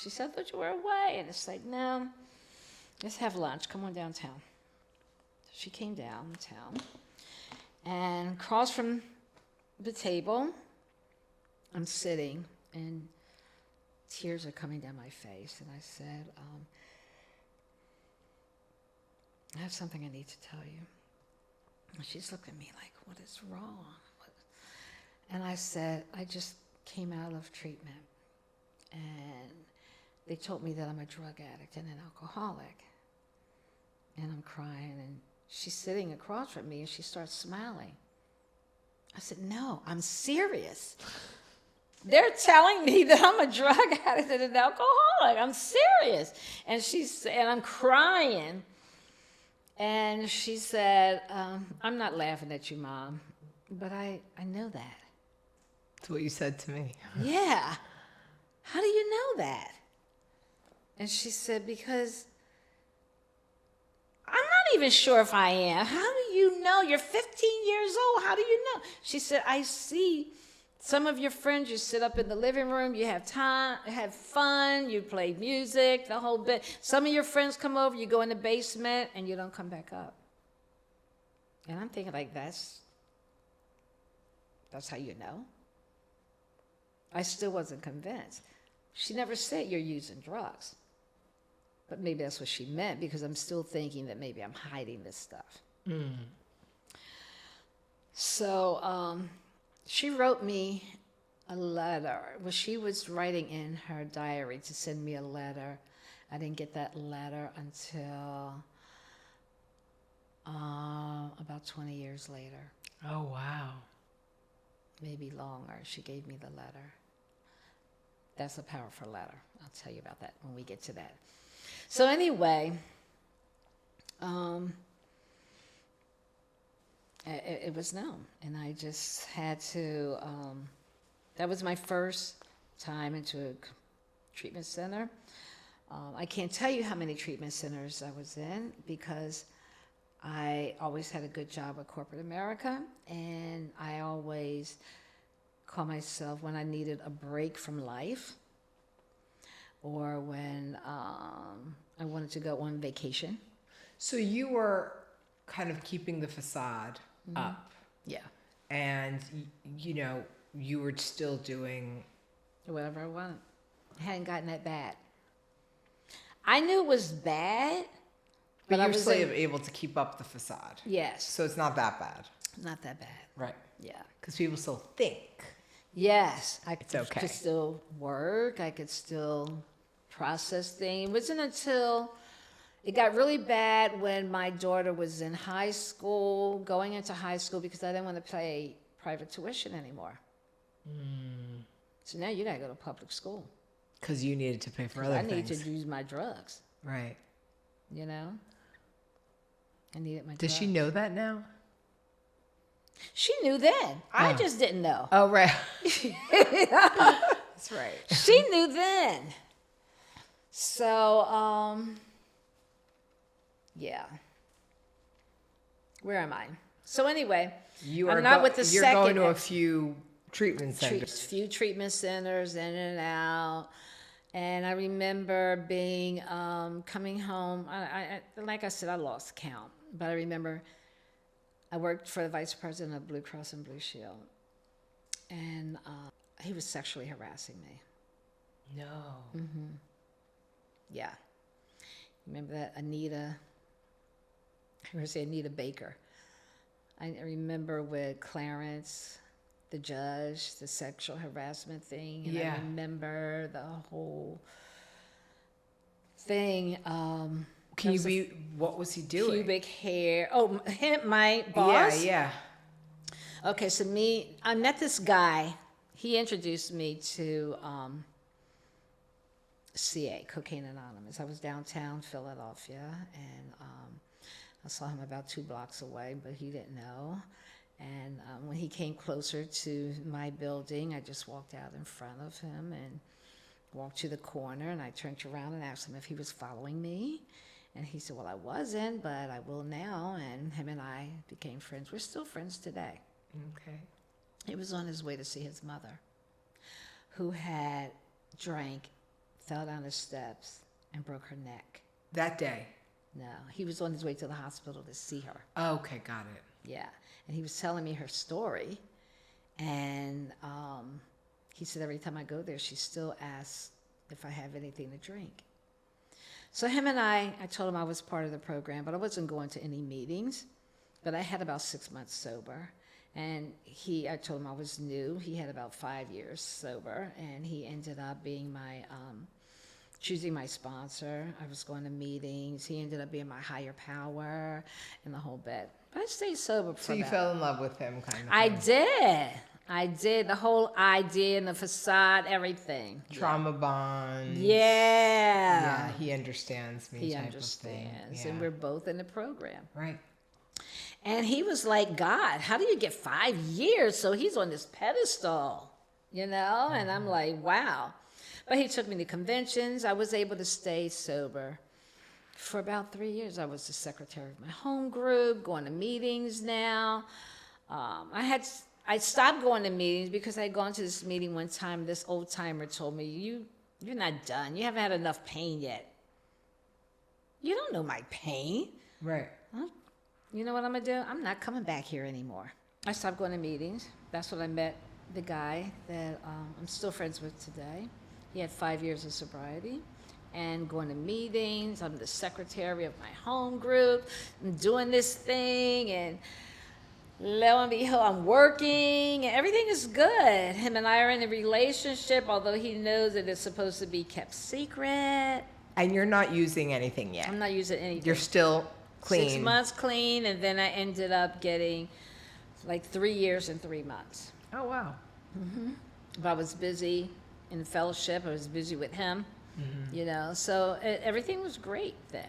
She said, I thought you were away. And it's like, no, let's have lunch. Come on downtown. She came downtown and across from the table, I'm sitting and tears are coming down my face. And I said, I have something I need to tell you. And she's looking at me like, what is wrong? And I said, I just came out of treatment. And they told me that I'm a drug addict and an alcoholic. And I'm crying, and she's sitting across from me, and she starts smiling. I said, no, I'm serious. They're telling me that I'm a drug addict and an alcoholic. I'm serious. And I'm crying. And she said, I'm not laughing at you, Mom, but I know that. That's what you said to me. Yeah. How do you know that? And she said, because I'm not even sure if I am. How do you know? You're 15 years old. How do you know? She said, I see some of your friends, you sit up in the living room, you have time, have fun, you play music, the whole bit. Some of your friends come over, you go in the basement, and you don't come back up. And I'm thinking, like, that's how you know? I still wasn't convinced. She never said you're using drugs. But maybe that's what she meant, because I'm still thinking that maybe I'm hiding this stuff. So she wrote me a letter. Well, she was writing in her diary to send me a letter. I didn't get that letter until about 20 years later. Oh, wow. Maybe longer. She gave me the letter. That's a powerful letter. I'll tell you about that when we get to that. So anyway, it was known, and I just had to, that was my first time into a treatment center. I can't tell you how many treatment centers I was in, because I always had a good job at corporate America, and I always call myself, when I needed a break from life, or when I wanted to go on vacation. So you were kind of keeping the facade up. Yeah. And, you know, you were still doing... Whatever I wanted. It hadn't gotten that bad. I knew it was bad, But I you're was still in- able to keep up the facade. Yes. So it's not that bad. Not that bad. Right. Yeah. Because people still think. Yes. I It's okay. could still work. I could still process things. It wasn't until it got really bad when my daughter was in high school, going into high school, because I didn't want to pay private tuition anymore. So now you got to go to public school. Because you needed to pay for other I things. need to use my drugs, Right. you know? I needed my drugs. Does she know that now? She knew then. I just didn't know. Oh, right. That's right. She knew then. So, yeah. Where am I? So anyway, I'm not with the you're second. going to a few treatment centers. Few treatment centers, in and out. And I remember being, coming home. I like I said, I lost count. But I remember I worked for the vice president of Blue Cross and Blue Shield. And he was sexually harassing me. No. Yeah. Remember that Anita, I'm going to say Anita Baker. I remember with Clarence, the judge, the sexual harassment thing. And Yeah. I remember the whole thing. Can you be, what was he doing? Pubic hair. Oh, him, my boss? Yeah, Okay, so I met this guy. He introduced me to CA, Cocaine Anonymous. I was downtown Philadelphia, and I saw him about 2 blocks away, but he didn't know. And when he came closer to my building, I just walked out in front of him and walked to the corner, and I turned around and asked him if he was following me. And he said, well, I wasn't, but I will now. And him and I became friends. We're still friends today. Okay. He was on his way to see his mother, who had drank, fell down the steps, and broke her neck. That day. No, he was on his way to the hospital to see her. Okay, got it. Yeah, and he was telling me her story, and he said every time I go there, she still asks if I have anything to drink. So him and I told him I was part of the program, but I wasn't going to any meetings. But I had about 6 months sober, and I told him I was new. He had about 5 years sober, and he ended up being my, choosing my sponsor. I was going to meetings. He ended up being my higher power and the whole bit. But I stayed sober for So you fell in love with him, kind of. I did. The whole idea and the facade, everything. Trauma bond. Yeah. Yeah, he understands me. He type of understands. thing. And Yeah. we're both in the program. Right. And he was like, God, how do you get 5 years? So he's on this pedestal, you know? And I'm like, wow. But he took me to conventions. I was able to stay sober for about 3 years. I was the secretary of my home group, going to meetings now. I stopped going to meetings because I had gone to this meeting one time. This old timer told me, you're not done. You haven't had enough pain yet. You don't know my pain. Right. You know what I'm going to do? I'm not coming back here anymore. I stopped going to meetings. That's when I met the guy that I'm still friends with today. He had 5 years of sobriety and going to meetings. I'm the secretary of my home group. I'm doing this thing, and lo and behold, I'm working, and everything is good. Him and I are in a relationship, although he knows that it's supposed to be kept secret. And you're not using anything yet. I'm not using anything. You're still clean. 6 months clean, and then I ended up getting like 3 years and 3 months. Oh, wow. But I was busy in fellowship. I was busy with him, you know. So everything was great then.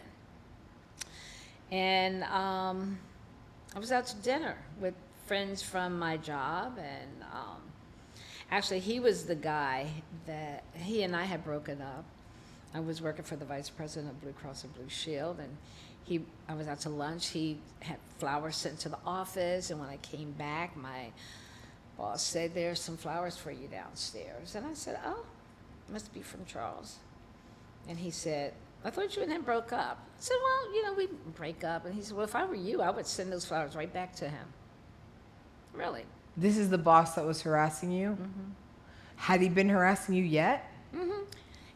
And I was out to dinner with friends from my job, and actually he was the guy that he and I had broken up. I was working for the vice president of Blue Cross and Blue Shield, and I was out to lunch. He had flowers sent to the office, and when I came back, my boss said, there's some flowers for you downstairs. And I said, oh, must be from Charles. And he said, I thought you and him broke up. I said, well, you know, we didn't break up. And he said, well, if I were you, I would send those flowers right back to him. Really. This is the boss that was harassing you? Had he been harassing you yet?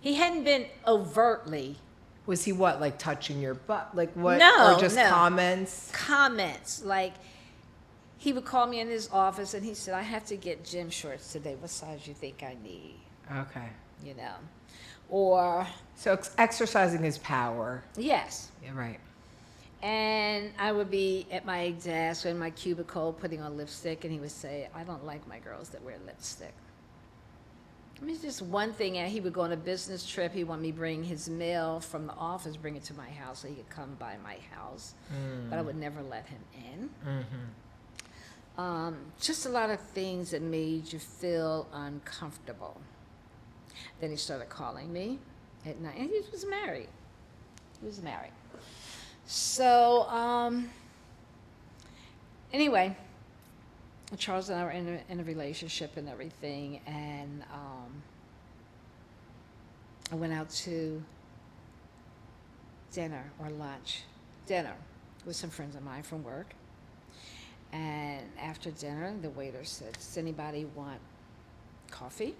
He hadn't been overtly. Was he what, like touching your butt? Like what? No, Or just no. comments? Like, he would call me in his office, and he said, I have to get gym shorts today. What size you think I need? Okay. You know. Or, So exercising his power. yes. Yeah, right. And I would be at my desk in my cubicle putting on lipstick, and he would say, I don't like my girls that wear lipstick. I mean, just one thing, and he would go on a business trip. He wanted me to bring his mail from the office, bring it to my house so he could come by my house. But I would never let him in. Just a lot of things that made you feel uncomfortable. Then he started calling me at night, and he was married. So, anyway, Charles and I were in a relationship and everything, and I went out to dinner with some friends of mine from work. And after dinner, the waiter said, does anybody want coffee?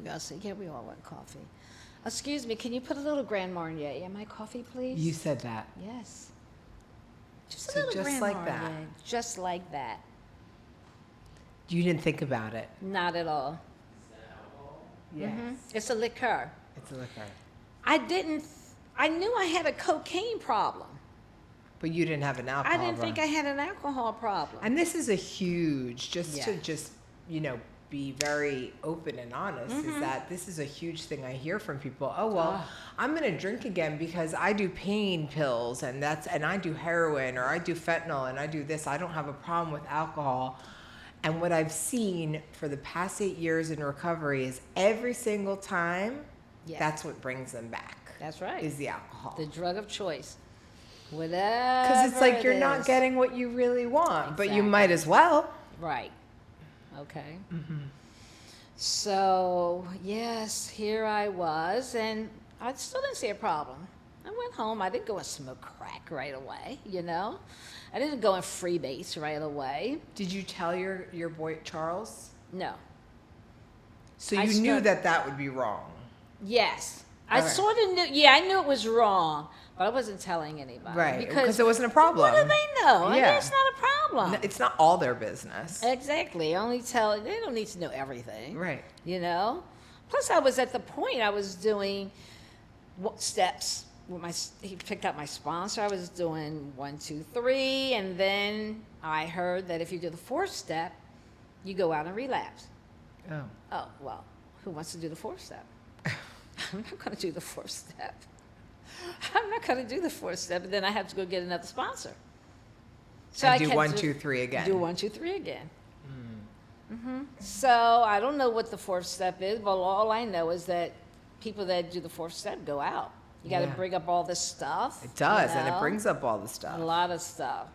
We all said, yeah, we all want coffee. Excuse me, can you put a little Grand Marnier in my coffee, please? You said that. Yes. Just a So little just Grand like Marnier. that. Just like that. You didn't think about it. Not at all. Yes. It's a liqueur. It's a liquor. I knew I had a cocaine problem. But you didn't have an alcohol I didn't think I had an alcohol problem. And this is a huge, to Yeah. just, be very open and honest, is that this is a huge thing I hear from people. Oh, well, I'm going to drink again because I do pain pills and I do heroin, or I do fentanyl, and I do this. I don't have a problem with alcohol. And what I've seen for the past 8 years in recovery is every single time, Yeah. that's what brings them back. That's right. Is the alcohol. The drug of choice. Whatever. Because it's like it you're not is. getting what you really want, but you Exactly. might as well. Right. Okay. So, yes, here I was, and I still didn't see a problem. I went home. I didn't go and smoke crack right away, you know? I didn't go and freebase right away. Did you tell your boy Charles? No. So I you knew start- that would be wrong. Yes. I Okay. sort of knew, yeah, I knew it was wrong, but I wasn't telling anybody. Right, because it wasn't a problem. What do they know? I mean, Yeah. it's not a problem. No, it's not all their business. Exactly. They don't need to know everything. Right. You know? Plus, I was at the point I was doing steps. He picked up my sponsor. I was doing 1, 2, 3, and then I heard that if you do the 4th step, you go out and relapse. Oh. Oh, well, who wants to do the 4th step? I'm not going to do the 4th step. I'm not going to do the 4th step, and then I have to go get another sponsor. So And I do kept 1, 2, 3 again. Do 1, 2, 3 again. So I don't know what the 4th step is, but all I know is that people that do the 4th step go out. You got to Yeah. bring up all this stuff. It does, you and it know? brings up all the stuff. A lot of stuff.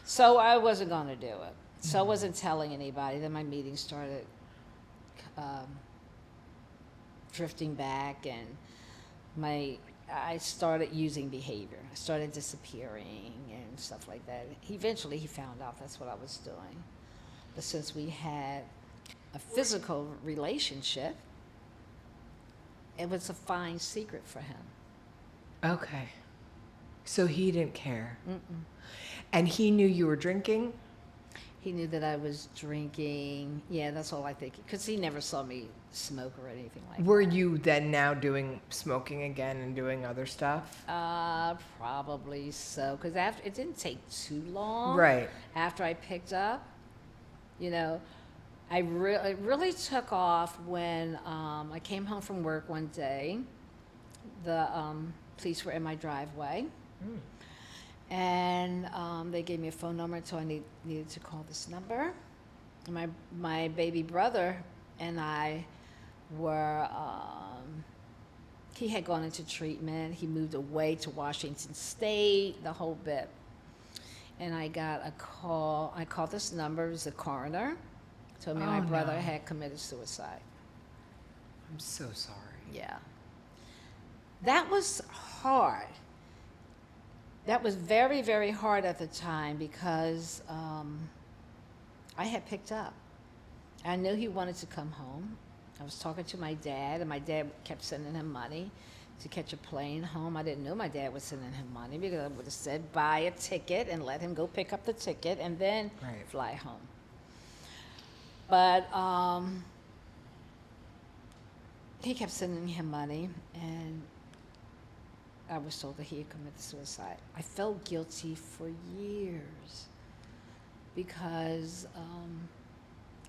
So I wasn't going to do it. So I wasn't telling anybody. Then my meeting started drifting back, and I started using behavior. I started disappearing and stuff like that. Eventually, he found out that's what I was doing. But since we had a physical relationship, it was a fine secret for him. Okay. So he didn't care. And he knew you were drinking? He knew that I was drinking. Yeah, that's all I think. Because he never saw me smoke or anything like that. Were you then now doing smoking again and doing other stuff? Probably so. Because it didn't take too long. Right. After I picked up, you know, it really took off when I came home from work one day. The police were in my driveway. And they gave me a phone number, so I needed to call this number. And my baby brother and I were, he had gone into treatment. He moved away to Washington State, the whole bit. And I got a call. I called this number. It was the coroner. Told me my brother had committed suicide. I'm so sorry. Yeah. That was hard. That was very, very hard at the time because I had picked up. I knew he wanted to come home. I was talking to my dad, and my dad kept sending him money to catch a plane home. I didn't know my dad was sending him money because I would have said, buy a ticket and let him go pick up the ticket and then fly home. But he kept sending him money, and I was told that he had committed suicide. I felt guilty for years because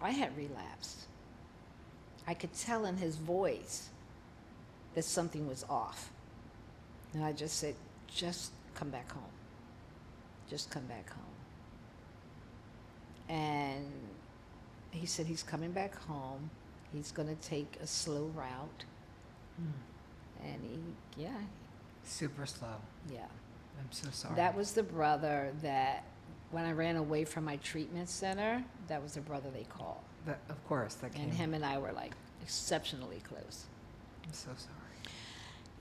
I had relapsed. I could tell in his voice that something was off. And I just said, just come back home. Just come back home. And he said he's coming back home. He's going to take a slow route. And Super slow. yeah. I'm so sorry. That was the brother that, when I ran away from my treatment center, that was the brother they called. Of course, that came. And him and I were like exceptionally close. I'm so sorry.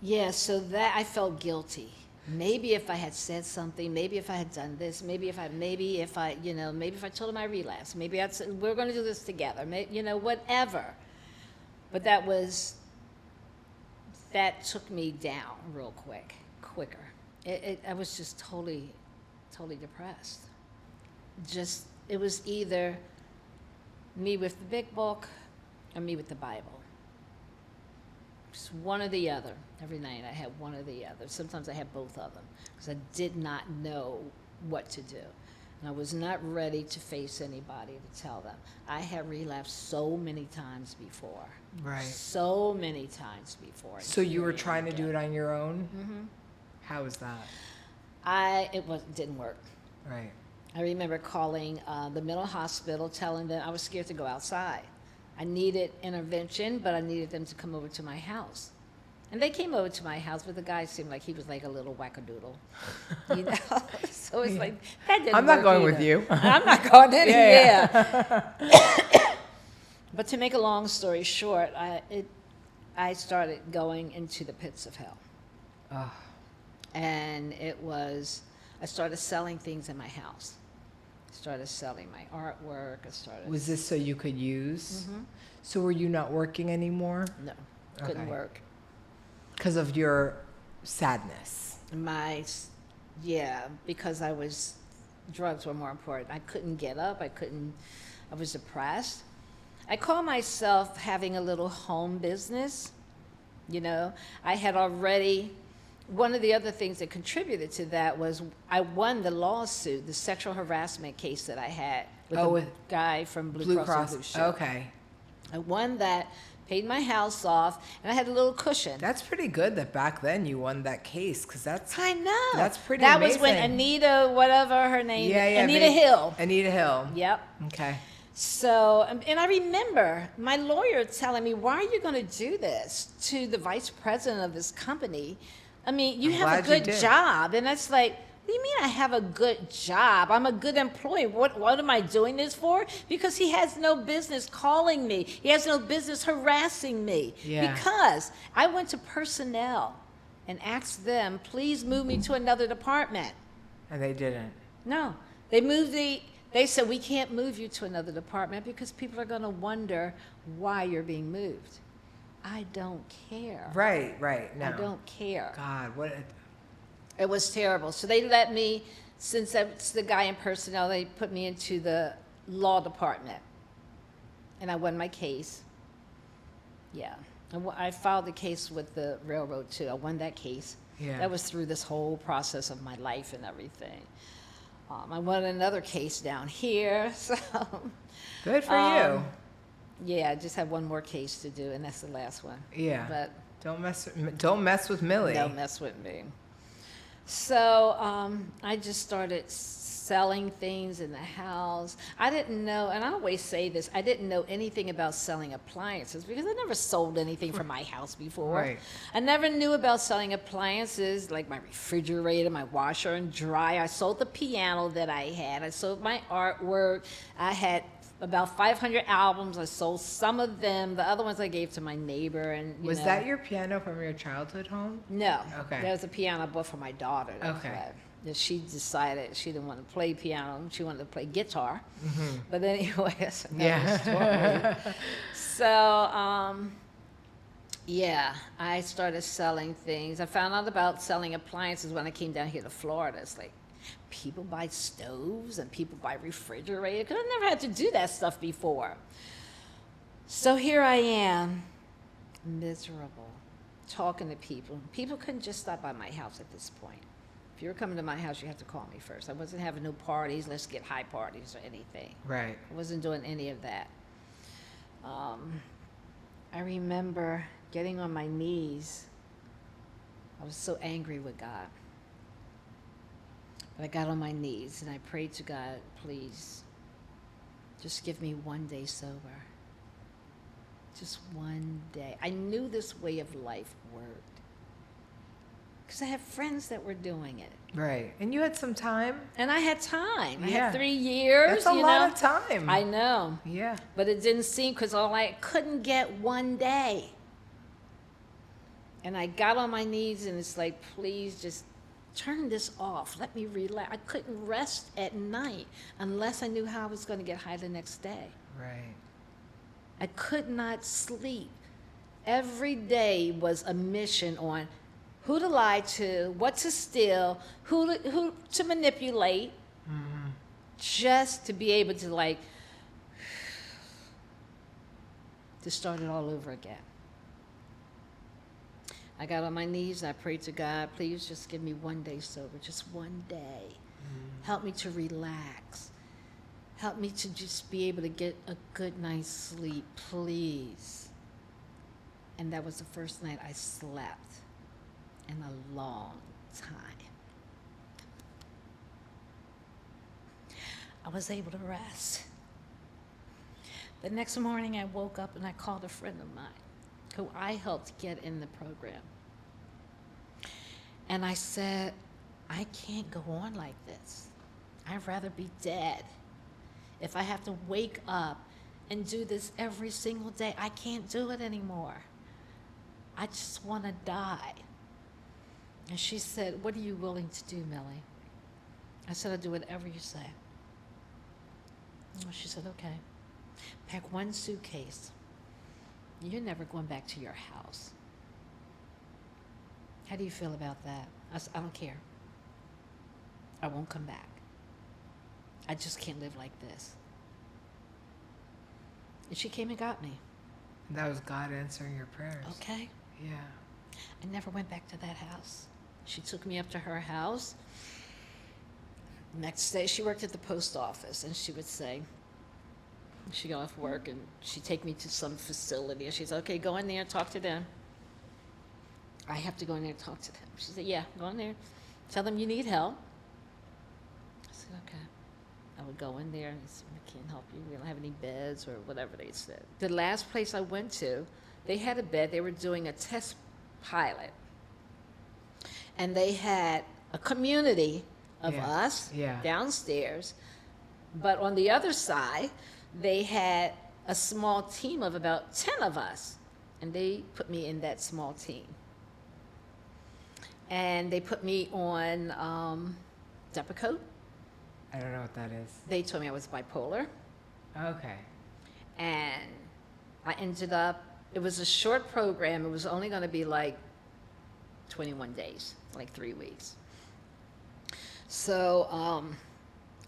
Yeah, so that I felt guilty. Maybe if I had said something, maybe if I had done this, maybe if I told him I relapsed, maybe I'd said, we're going to do this together, whatever. But that took me down real quicker. I was just totally depressed. It was either me with the big book or me with the Bible. Just one or the other. Every night I had one or the other. Sometimes I had both of them because I did not know what to do. And I was not ready to face anybody to tell them. I had relapsed so many times before. Right. So many times before. So you were trying to do it on your own? Mm-hmm. How was that? It didn't work. Right. I remember calling the mental hospital, telling them I was scared to go outside. I needed intervention, but I needed them to come over to my house. And they came over to my house, but the guy seemed like he was like a little wackadoodle, you know? So it's like, that didn't I'm not work going either. with you. I'm not going in. Yeah. But to make a long story short, I started going into the pits of hell. Oh. And I started selling things in my house. I started selling my artwork. Was this so you could use? Mm-hmm. So were you not working anymore? No, couldn't Okay. work. Because of your sadness. Because drugs were more important. I couldn't get up. I was depressed. I call myself having a little home business. You know, I had already, one of the other things that contributed to that was I won the lawsuit, the sexual harassment case that I had with with the guy from Blue Cross and Blue Shield. Okay. I won that, paid my house off, and I had a little cushion. That's pretty good that back then you won that case, because I know. That's pretty That amazing. was when Anita, whatever her name, Anita they- Hill. Anita Hill. Yep. Okay. So, and I remember my lawyer telling me, why are you going to do this to the vice president of this company? I mean, you I'm have a glad you good did. job. And it's like, what do you mean I have a good job? I'm a good employee. What am I doing this for? Because he has no business calling me. He has no business harassing me. Yeah. Because I went to personnel and asked them, please move me to another department. And they didn't. No, they said, we can't move you to another department because people are going to wonder why you're being moved. I don't care. Right. No. I don't care. God, what? It was terrible. So they let me, since that's the guy in personnel, they put me into the law department. And I won my case. Yeah. I filed the case with the railroad too. I won that case. Yeah. That was through this whole process of my life and everything. I won another case down here. So Good for you. yeah, I just have one more case to do, and that's the last one. Yeah. But Don't mess with Millie. don't mess with me. So I just started selling things in the house. I didn't know, and I always say this, I didn't know anything about selling appliances because I never sold anything from my house before. Right. I never knew about selling appliances like my refrigerator, my washer and dryer. I sold the piano that I had. I sold my artwork. I had about 500 albums. I sold some of them. The other ones I gave to my neighbor. And Was that your piano from your childhood home? No. Okay. That was a piano I bought for my daughter. That's Okay. why. And she decided she didn't want to play piano. She wanted to play guitar. Mm-hmm. But anyway, that's another Yeah. story. So, yeah, I started selling things. I found out about selling appliances when I came down here to Florida. It's like people buy stoves and people buy refrigerators. Because I never had to do that stuff before. So here I am, miserable, talking to people. People couldn't just stop by my house at this point. If you were coming to my house, you had to call me first. I wasn't having no parties, let's get high parties or anything. Right. I wasn't doing any of that. I remember getting on my knees. I was so angry with God. But I got on my knees and I prayed to God, please, just give me one day sober. Just one day. I knew this way of life worked. Because I had friends that were doing it. Right. And you had some time. And I had time. I Yeah. had 3 years. That's a you lot know? of time. I know. Yeah. But it didn't seem, because I couldn't get one day. And I got on my knees and it's like, please just turn this off. Let me relax. I couldn't rest at night unless I knew how I was going to get high the next day. Right. I could not sleep. Every day was a mission on who to lie to, what to steal, who to manipulate, just to be able to to start it all over again. I got on my knees and I prayed to God, please just give me one day sober, just one day. Help me to relax. Help me to just be able to get a good night's sleep, please. And that was the first night I slept in a long time. I was able to rest. The next morning I woke up and I called a friend of mine who I helped get in the program. And I said, I can't go on like this. I'd rather be dead. If I have to wake up and do this every single day. I can't do it anymore. I just want to die. And she said, what are you willing to do, Millie? I said, I'll do whatever you say. She said, okay. Pack one suitcase. You're never going back to your house. How do you feel about that? I said, I don't care. I won't come back. I just can't live like this. And she came and got me. That was God answering your prayers. Okay. Yeah. I never went back to that house. She took me up to her house. Next day, she worked at the post office, and she would say, she got off work, and she'd take me to some facility, and she'd say, okay, go in there and talk to them. I have to go in there and talk to them. She said, yeah, go in there. Tell them you need help. I said, okay. I would go in there, and they said, we can't help you. We don't have any beds, or whatever they said. The last place I went to, they had a bed. They were doing a test pilot. And they had a community of us downstairs. But on the other side, they had a small team of about 10 of us. And they put me in that small team. And they put me on Depakote. I don't know what that is. They told me I was bipolar. Okay. And I ended up, it was a short program. It was only going to be like 21 days, like 3 weeks. So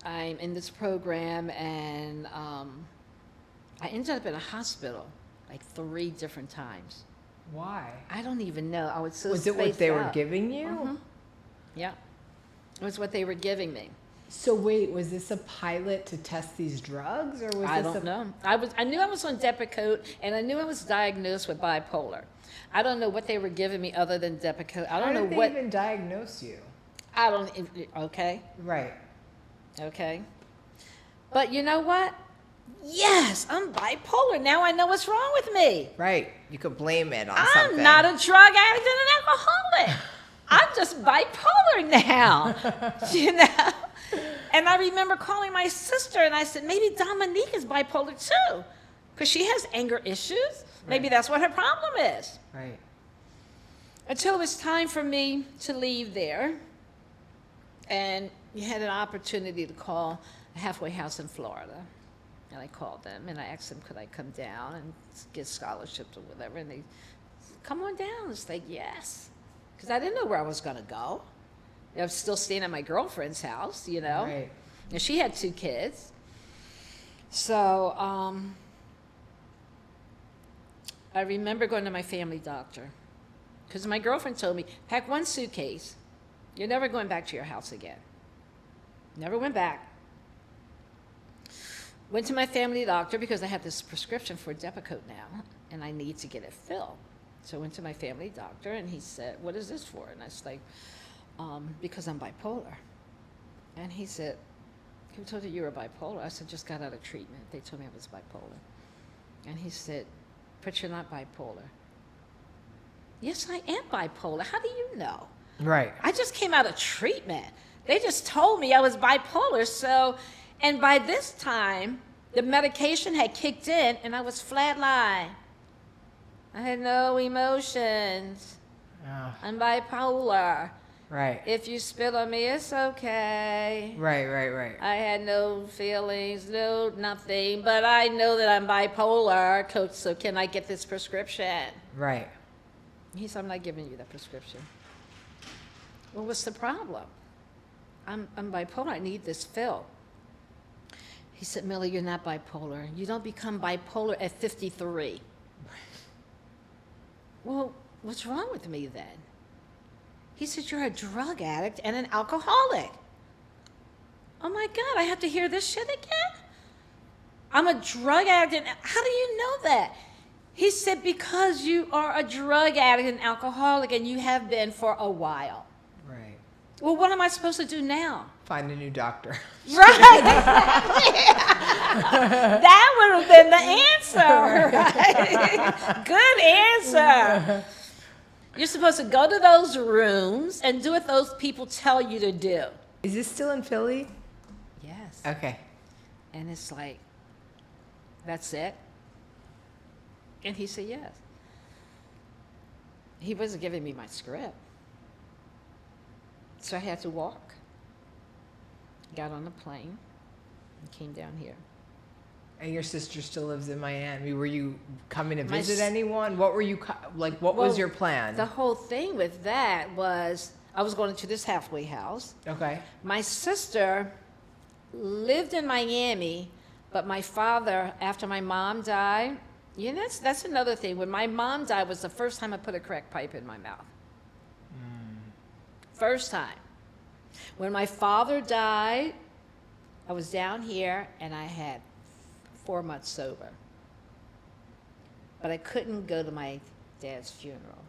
I'm in this program, and I ended up in a hospital like 3 different times. Why? I don't even know. I was so Was it what spaced they were out. giving you? Mhm. Yeah. It was what they were giving me. So wait, was this a pilot to test these drugs, or was I this don't know. I knew I was on Depakote, and I knew I was diagnosed with bipolar. I don't know what they were giving me other than Depakote. I don't know How did what. they even diagnose you? I don't. Okay. Right. Okay. But you know what? Yes, I'm bipolar. Now I know what's wrong with me. Right. You could blame it on I'm something. not a drug addict and an alcoholic. I'm just bipolar now. You know? And I remember calling my sister, and I said, maybe Dominique is bipolar too, because she has anger issues. Maybe that's what her problem is. Right. Until it was time for me to leave there, and you had an opportunity to call a halfway house in Florida. And I called them, and I asked them, could I come down and get scholarships or whatever? And they said, come on down. It's like, yes. Because I didn't know where I was going to go. I was still staying at my girlfriend's house, you know. Right. And she had 2 kids. So I remember going to my family doctor, because my girlfriend told me, pack 1 suitcase. You're never going back to your house again. Never went back. Went to my family doctor because I have this prescription for Depakote now, and I need to get it filled. So I went to my family doctor, and he said, what is this for? And I was like, because I'm bipolar. And he said, who told you were bipolar? I said, just got out of treatment. They told me I was bipolar. And he said, but you're not bipolar. Yes, I am bipolar. How do you know? Right. I just came out of treatment. They just told me I was bipolar. So, and by this time, the medication had kicked in, and I was flatline. I had no emotions. Oh, I'm bipolar. right. If you spit on me, it's okay. Right. I had no feelings, no nothing, but I know that I'm bipolar, coach, so can I get this prescription? Right. He said, I'm not giving you that prescription. Well, what's the problem? I'm bipolar, I need this filled. He said, Millie, you're not bipolar. You don't become bipolar at 53. Well, what's wrong with me then? He said, you're a drug addict and an alcoholic. Oh my God, I have to hear this shit again? I'm a drug addict, and how do you know that? He said, because you are a drug addict and alcoholic, and you have been for a while. Right. Well, what am I supposed to do now? Find a new doctor. Right, exactly. That would have been the answer, right? Good answer. You're supposed to go to those rooms and do what those people tell you to do. Is this still in Philly? Yes. Okay. And it's like, That's it? And he said, yes. He wasn't giving me my script. So I had to walk. Got on a plane and came down here. And your sister still lives in Miami. Were you coming to My visit s- anyone? What were you, like, what was Well, your plan? The whole thing with that was I was going to this halfway house. Okay. My sister lived in Miami, but my father, after my mom died, you know, that's another thing. When my mom died was the first time I put a crack pipe in my mouth. First time. When my father died, I was down here and I had 4 months sober. But I couldn't go to my dad's funeral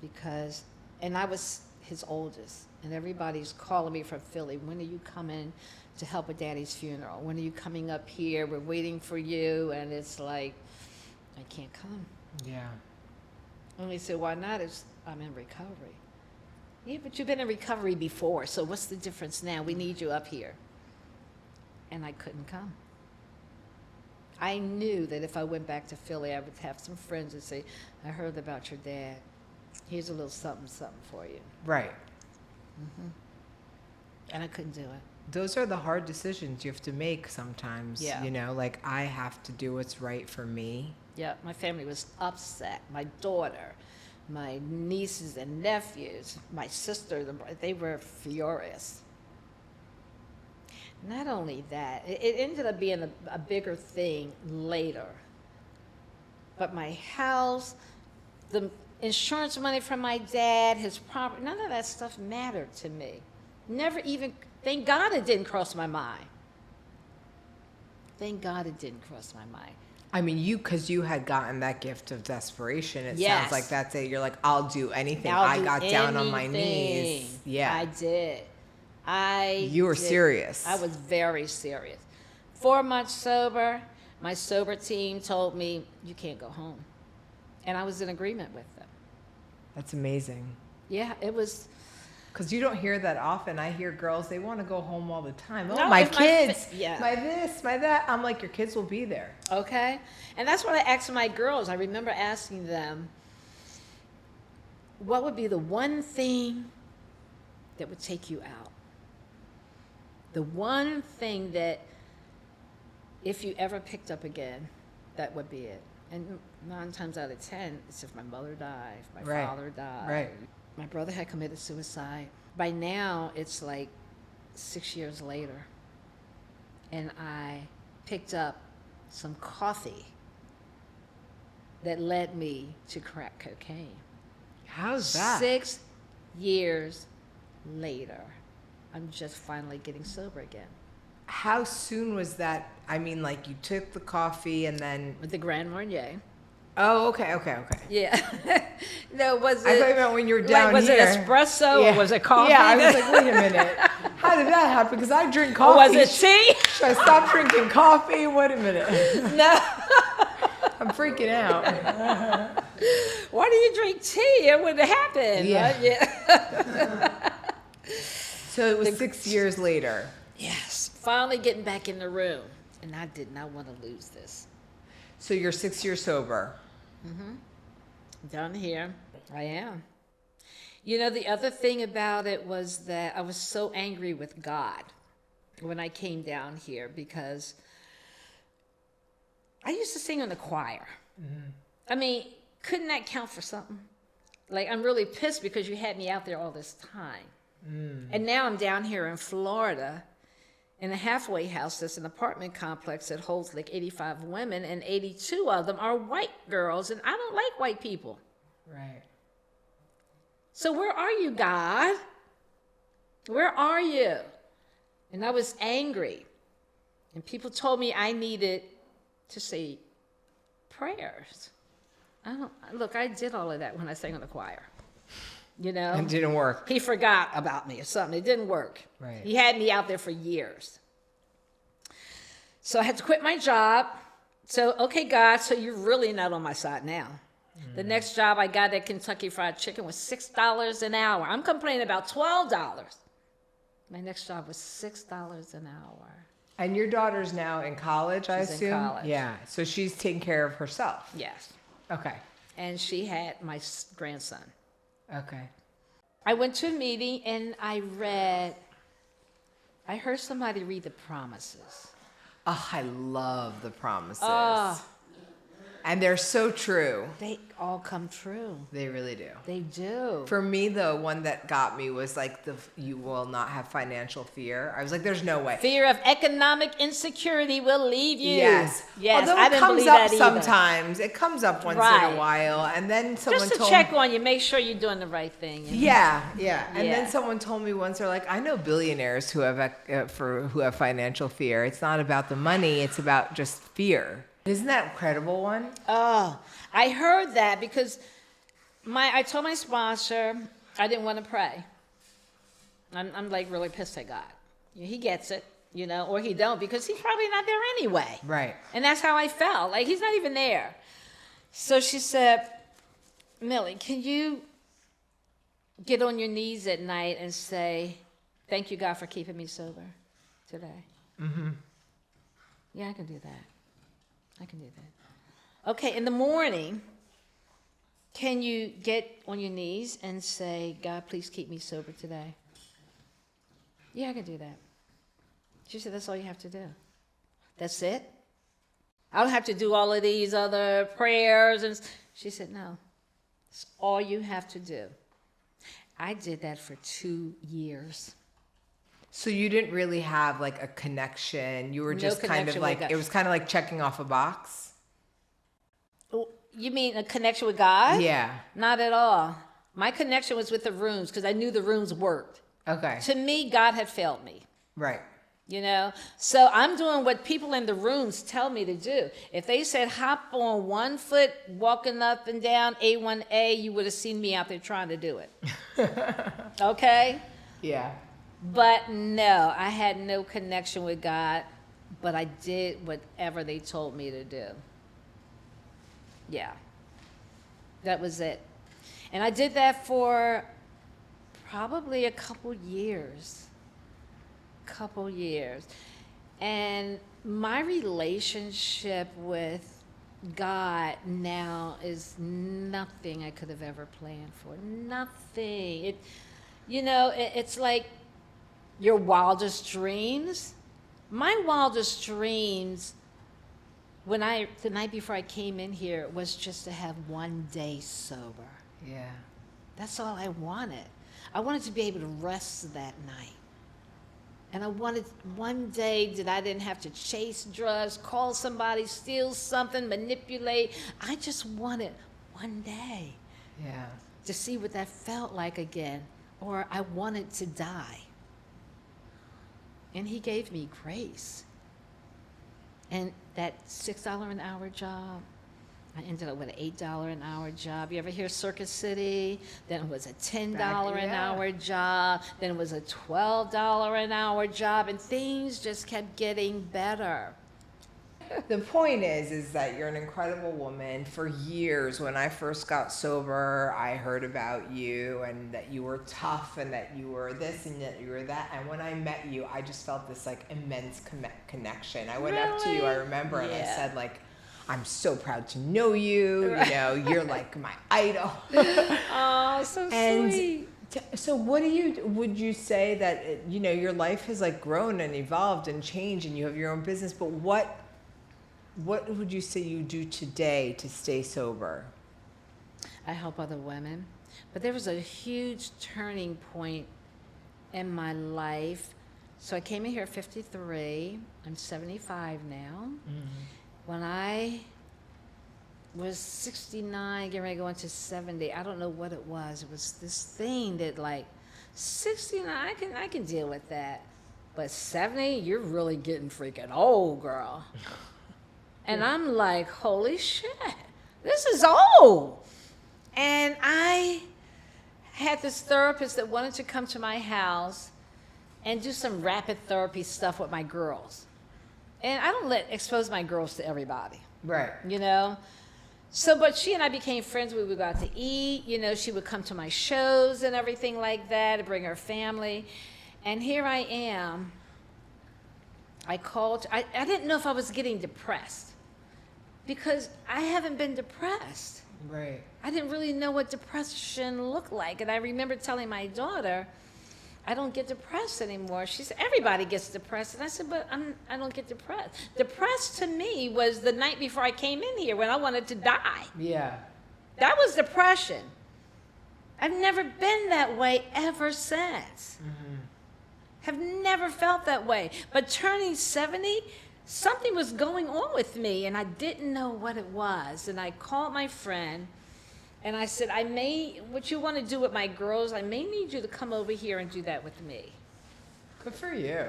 because, and I was his oldest, and everybody's calling me from Philly. When are you coming to help with Daddy's funeral? When are you coming up here? We're waiting for you. And it's like, I can't come. Yeah. And they said, why not? I'm in recovery. Yeah, but you've been in recovery before, so what's the difference now? We need you up here. And I couldn't come. I knew that if I went back to Philly, I would have some friends that say, I heard about your dad. Here's a little something, something for you. Right. And I couldn't do it. Those are the hard decisions you have to make sometimes. Yeah. You know, like, I have to do what's right for me. Yeah, my family was upset. My daughter, my nieces and nephews, my sister, they were furious. Not only that, it ended up being a bigger thing later. But my house, the insurance money from my dad, his property, none of that stuff mattered to me. Never even, thank God it didn't cross my mind. Thank God it didn't cross my mind. I mean, because you had gotten that gift of desperation. It Yes. sounds like that's it. You're like, I'll do anything. I'll I do got down on my anything. knees. Yeah. I did. You were serious. I was very serious. 4 months sober, my sober team told me, you can't go home. And I was in agreement with them. That's amazing. Yeah, it was. Because you don't hear that often. I hear girls, they want to go home all the time. Oh, No, my if my kids, yeah. my this, my that. I'm like, your kids will be there. Okay. And that's what I asked my girls. I remember asking them, what would be the one thing that would take you out? The one thing that, if you ever picked up again, that would be it. And 9 times out of 10, it's if my mother died, if my Right. father died. Right. My brother had committed suicide. By now, it's like 6 years later. And I picked up some coffee that led me to crack cocaine. How's that? 6 years later, I'm just finally getting sober again. How soon was that? I mean, like, you took the coffee and then. With the Grand Marnier. Oh, okay. Yeah. No, was it? I thought you meant when you were down like, was here. it espresso or was it coffee? Yeah, I was like, wait a minute. How did that happen? Because I drink Or coffee. was it tea? Should I stop drinking coffee? Wait a minute. No. I'm freaking out. Why do you drink tea? It wouldn't happen. Yeah. Right? Yeah. So it was 6 years later. Yes. Finally getting back in the room. And I did not want to lose this. So you're 6 years sober. Down here, I am. You know, the other thing about it was that I was so angry with God when I came down here because I used to sing in the choir. I mean, couldn't that count for something? Like, I'm really pissed because you had me out there all this time. And now I'm down here in Florida in a halfway house that's an apartment complex that holds like 85 women, and 82 of them are white girls, and I don't like white people. Right. So where are you, God? Where are you? And I was angry. And people told me I needed to say prayers. Look, I did all of that when I sang in the choir. You know? It didn't work. He forgot about me or something. It didn't work. Right. He had me out there for years. So I had to quit my job. So, okay, God, so you're really not on my side now. The next job I got at Kentucky Fried Chicken was $6 an hour. I'm complaining about $12. My next job was $6 an hour. And your daughter's now in college, I She's in assume? college. Yeah. So she's taking care of herself. Yes. Okay. And she had my grandson. Okay. I went to a meeting and I heard somebody read the promises. Oh, I love the promises. Oh. And they're so true. They all come true. They really do. They do. For me, the one that got me was like you will not have financial fear. I was like, there's no way. Fear of economic insecurity will leave you. Yes. Yes. Although I it didn't comes believe up that either. sometimes. It comes up once in Right. a while. And then someone Just to told check me. on you, make sure you're doing the right thing. you know? Yeah, yeah. And Yeah. then someone told me once, they're like, I know billionaires who have who have financial fear. It's not about the money. It's about just fear. Isn't that incredible one? Oh, I heard that because I told my sponsor I didn't want to pray. I'm like really pissed at God. He gets it, or he don't because he's probably not there anyway. Right. And that's how I felt. Like he's not even there. So she said, Millie, can you get on your knees at night and say, thank you, God, for keeping me sober today? Mm-hmm. Yeah, I can do that. I can do that. Okay, in the morning, can you get on your knees and say, God, please keep me sober today? Yeah, I can do that. She said, that's all you have to do. That's it? I don't have to do all of these other prayers. And she said, no, it's all you have to do. I did that for 2 years. So you didn't really have like a connection. You were No just kind of connection like, with God. it was kind of like checking off a box. You mean a connection with God? Yeah. Not at all. My connection was with the rooms because I knew the rooms worked. Okay. To me, God had failed me. Right. So I'm doing what people in the rooms tell me to do. If they said hop on 1 foot walking up and down A1A, you would have seen me out there trying to do it. Okay? Yeah. But no, I had no connection with God, but I did whatever they told me to do. Yeah. That was it. And I did that for probably a couple years. And my relationship with God now is nothing I could have ever planned for. Nothing. It's like your wildest dreams. My wildest dreams the night before I came in here was just to have 1 day sober. Yeah. That's all I wanted. I wanted to be able to rest that night. And I wanted 1 day that I didn't have to chase drugs, call somebody, steal something, manipulate. I just wanted 1 day Yeah. to see what that felt like again, or I wanted to die. And he gave me grace. And that $6 an hour job, I ended up with an $8 an hour job. You ever hear Circuit City? Then it was a $10 an yeah. hour job. Then it was a $12 an hour job. And things just kept getting better. The point is that you're an incredible woman. For years, when I first got sober, I heard about you and that you were tough and that you were this and that you were that. And when I met you, I just felt this like immense connection. I went up to you, I remember, and I Yeah. said like, I'm so proud to know you. You're like my idol. Oh, so And sweet. so would you say that, your life has like grown and evolved and changed and you have your own business, but what would you say you do today to stay sober? I help other women. But there was a huge turning point in my life. So I came in here at 53. I'm 75 now. When I was 69, getting ready to go into 70, I don't know what it was. It was this thing that like 69, I can deal with that. But 70, you're really getting freaking old, girl. And I'm like, holy shit, this is old. And I had this therapist that wanted to come to my house and do some rapid therapy stuff with my girls. And I don't expose my girls to everybody. Right. So, but she and I became friends. We would go out to eat. She would come to my shows and everything like that and bring her family. And here I am. I called, I didn't know if I was getting depressed because I haven't been depressed. Right. I didn't really know what depression looked like. And I remember telling my daughter, I don't get depressed anymore. She said, everybody gets depressed. And I said, but I don't get depressed. Depressed to me was the night before I came in here when I wanted to die. Yeah. That was depression. I've never been that way ever since. Have never felt that way. But turning 70, something was going on with me, and I didn't know what it was. And I called my friend, and I said, what you want to do with my girls, I may need you to come over here and do that with me. Good for you.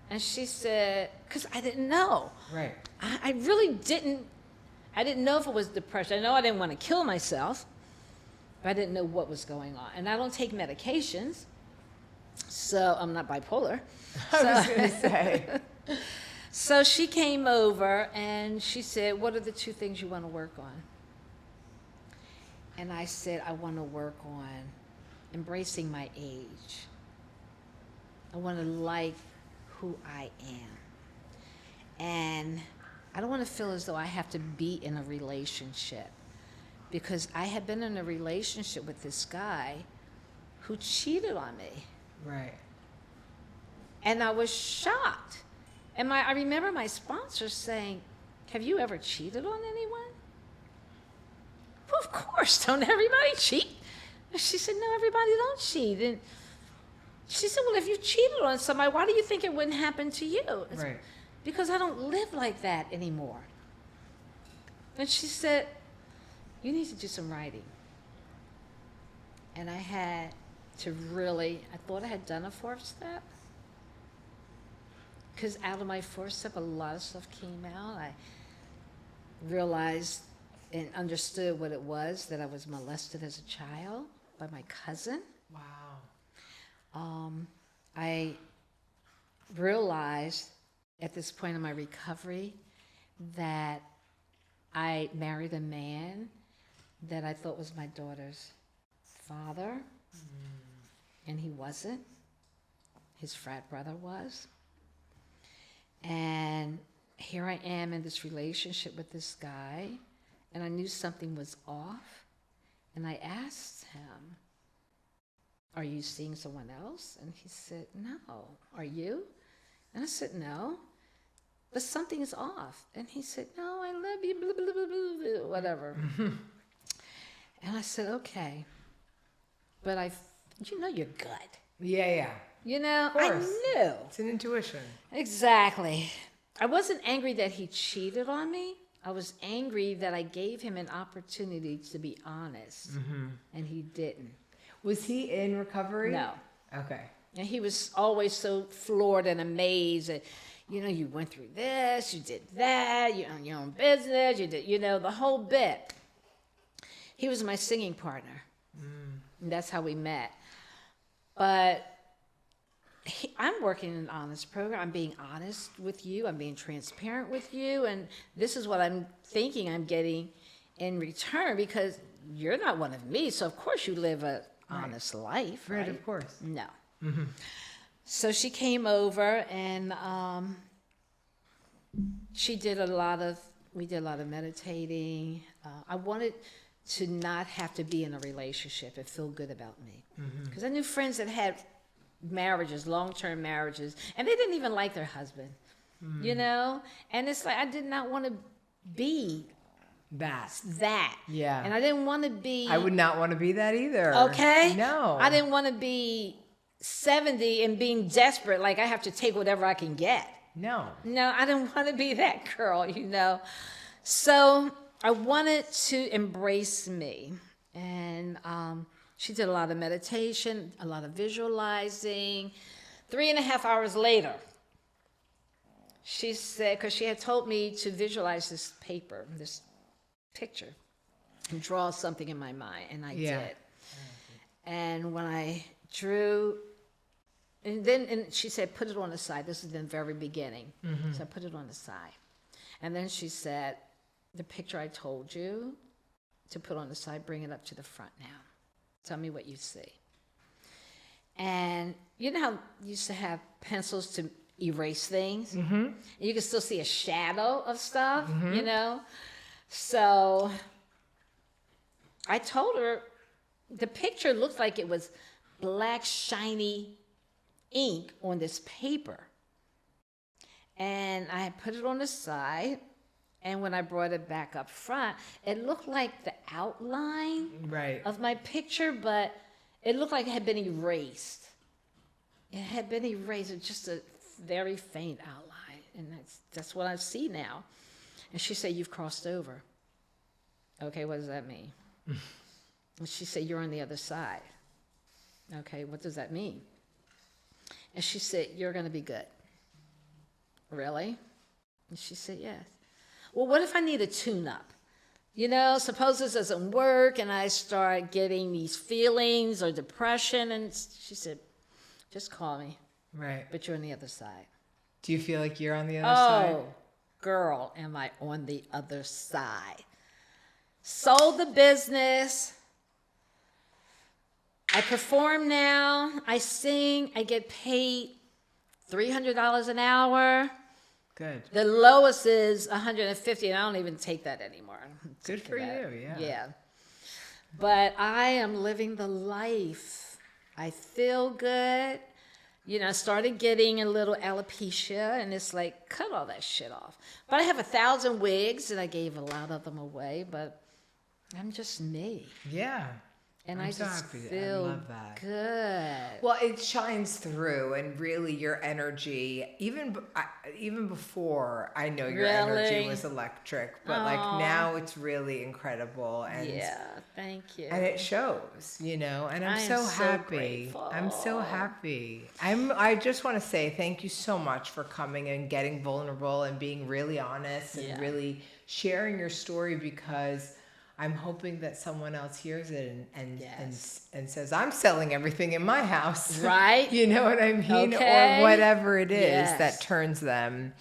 And she said, because I didn't know. Right. I really didn't. I didn't know if it was depression. I know I didn't want to kill myself, but I didn't know what was going on. And I don't take medications, so I'm not bipolar. I was going to say. So she came over and she said, what are the 2 things you want to work on? And I said, I want to work on embracing my age. I want to like who I am. And I don't want to feel as though I have to be in a relationship, because I had been in a relationship with this guy who cheated on me. Right. And I was shocked. And I remember my sponsor saying, have you ever cheated on anyone? Well, of course, don't everybody cheat? And she said, no, everybody don't cheat. And she said, well, if you cheated on somebody, why do you think it wouldn't happen to you? It's Right. because I don't live like that anymore. And she said, you need to do some writing. And I had to really, I thought I had done a 4th step. Because out of my 4th step, a lot of stuff came out. I realized and understood what it was, that I was molested as a child by my cousin. Wow. I realized at this point in my recovery that I married a man that I thought was my daughter's father, and he wasn't. His frat brother was. And here I am in this relationship with this guy, and I knew something was off, and I asked him, are you seeing someone else? And he said, no. Are you? And I said, no, but something is off. And he said, no, I love you, blah, blah, blah, blah, blah, whatever. And I said, okay, but you know you're good. Yeah. You know, Of course. I knew. It's an intuition. Exactly. I wasn't angry that he cheated on me. I was angry that I gave him an opportunity to be honest, and he didn't. Was he in recovery? No. Okay. And he was always so floored and amazed that, you know, you went through this, you did that, you own your own business, you did, you know, the whole bit. He was my singing partner. And that's how we met. But I'm working in an honest program. I'm being honest with you. I'm being transparent with you. And this is what I'm thinking I'm getting in return, because you're not one of me. So, of course, you live an honest life, right? Right, of course. No. So she came over, and we did a lot of meditating. I wanted to not have to be in a relationship and feel good about me. Because I knew friends that had marriages, long-term marriages, and they didn't even like their husband, you know? And it's like, I did not want to be that. Yeah. And I didn't want to be... I would not want to be that either. Okay? No. I didn't want to be 70 and being desperate, like I have to take whatever I can get. No. No, I didn't want to be that girl, you know? So I wanted to embrace me. And she did a lot of meditation, a lot of visualizing. 3.5 hours later, she said, because she had told me to visualize this paper, this picture, and draw something in my mind, and I did. And when I drew, and she said, put it on the side. This is the very beginning. So I put it on the side. And then she said, the picture I told you to put on the side, bring it up to the front now. Tell me what you see. And you know how you used to have pencils to erase things. Mm-hmm. You can still see a shadow of stuff, you know? So I told her the picture looked like it was black, shiny ink on this paper. And I had put it on the side. And when I brought it back up front, it looked like the outline of my picture, but it looked like it had been erased. It had been erased, it's just a very faint outline. And that's what I see now. And she said, you've crossed over. Okay, what does that mean? And she said, you're on the other side. Okay, what does that mean? And she said, you're going to be good. Really? And she said, yes. Well, what if I need a tune-up? You know, suppose this doesn't work and I start getting these feelings or depression. And she said, just call me. Right. But you're on the other side. Do you feel like you're on the other side? Oh, girl, am I on the other side. Sold the business. I perform now. I sing. I get paid $300 an hour. Good. The lowest is $150, and I don't even take that anymore. Good for you, yeah. Yeah. But I am living the life. I feel good. You know, I started getting a little alopecia, and it's like, cut all that shit off. But I have 1,000 wigs, and I gave a lot of them away, but I'm just me. Yeah. And I'm I so just happy. feel I love that. good. Well, it shines through, and really your energy, even before I know your energy Really? was electric, but like now it's really incredible. And Yeah, thank you. and it shows, you know, and I'm I am so so happy. grateful. I'm so happy. I just want to say thank you so much for coming and getting vulnerable and being really honest and Yeah. really sharing your story, because I'm hoping that someone else hears it and says, I'm selling everything in my house. Right? You know what I mean? Okay. Or whatever it is Yes. that turns them.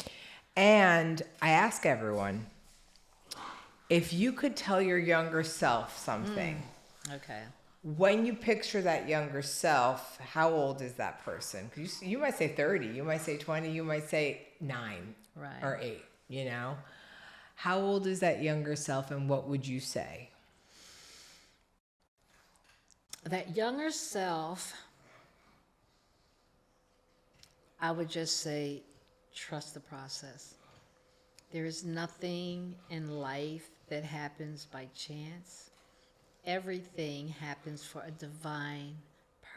And I ask everyone, if you could tell your younger self something, Okay. when you picture that younger self, how old is that person? 'Cause you might say 30, you might say 20, you might say 9 Right. or 8, you know? How old is that younger self, and what would you say? That younger self, I would just say, trust the process. There is nothing in life that happens by chance. Everything happens for a divine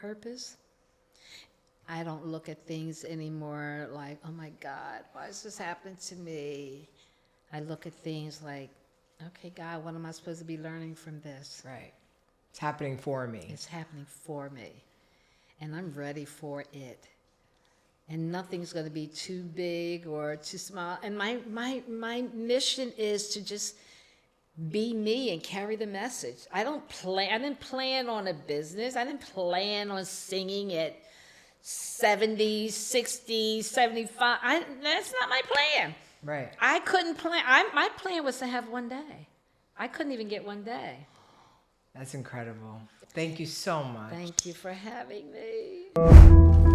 purpose. I don't look at things anymore like, oh my God, why is this happening to me? I look at things like, okay, God, what am I supposed to be learning from this? Right. It's happening for me. It's happening for me. And I'm ready for it. And nothing's going to be too big or too small. And my mission is to just be me and carry the message. I didn't plan on a business. I didn't plan on singing at 70, 60, 75. That's not my plan. Right. I couldn't plan. My plan was to have one day. I couldn't even get one day. That's incredible. Thank you so much. Thank you for having me.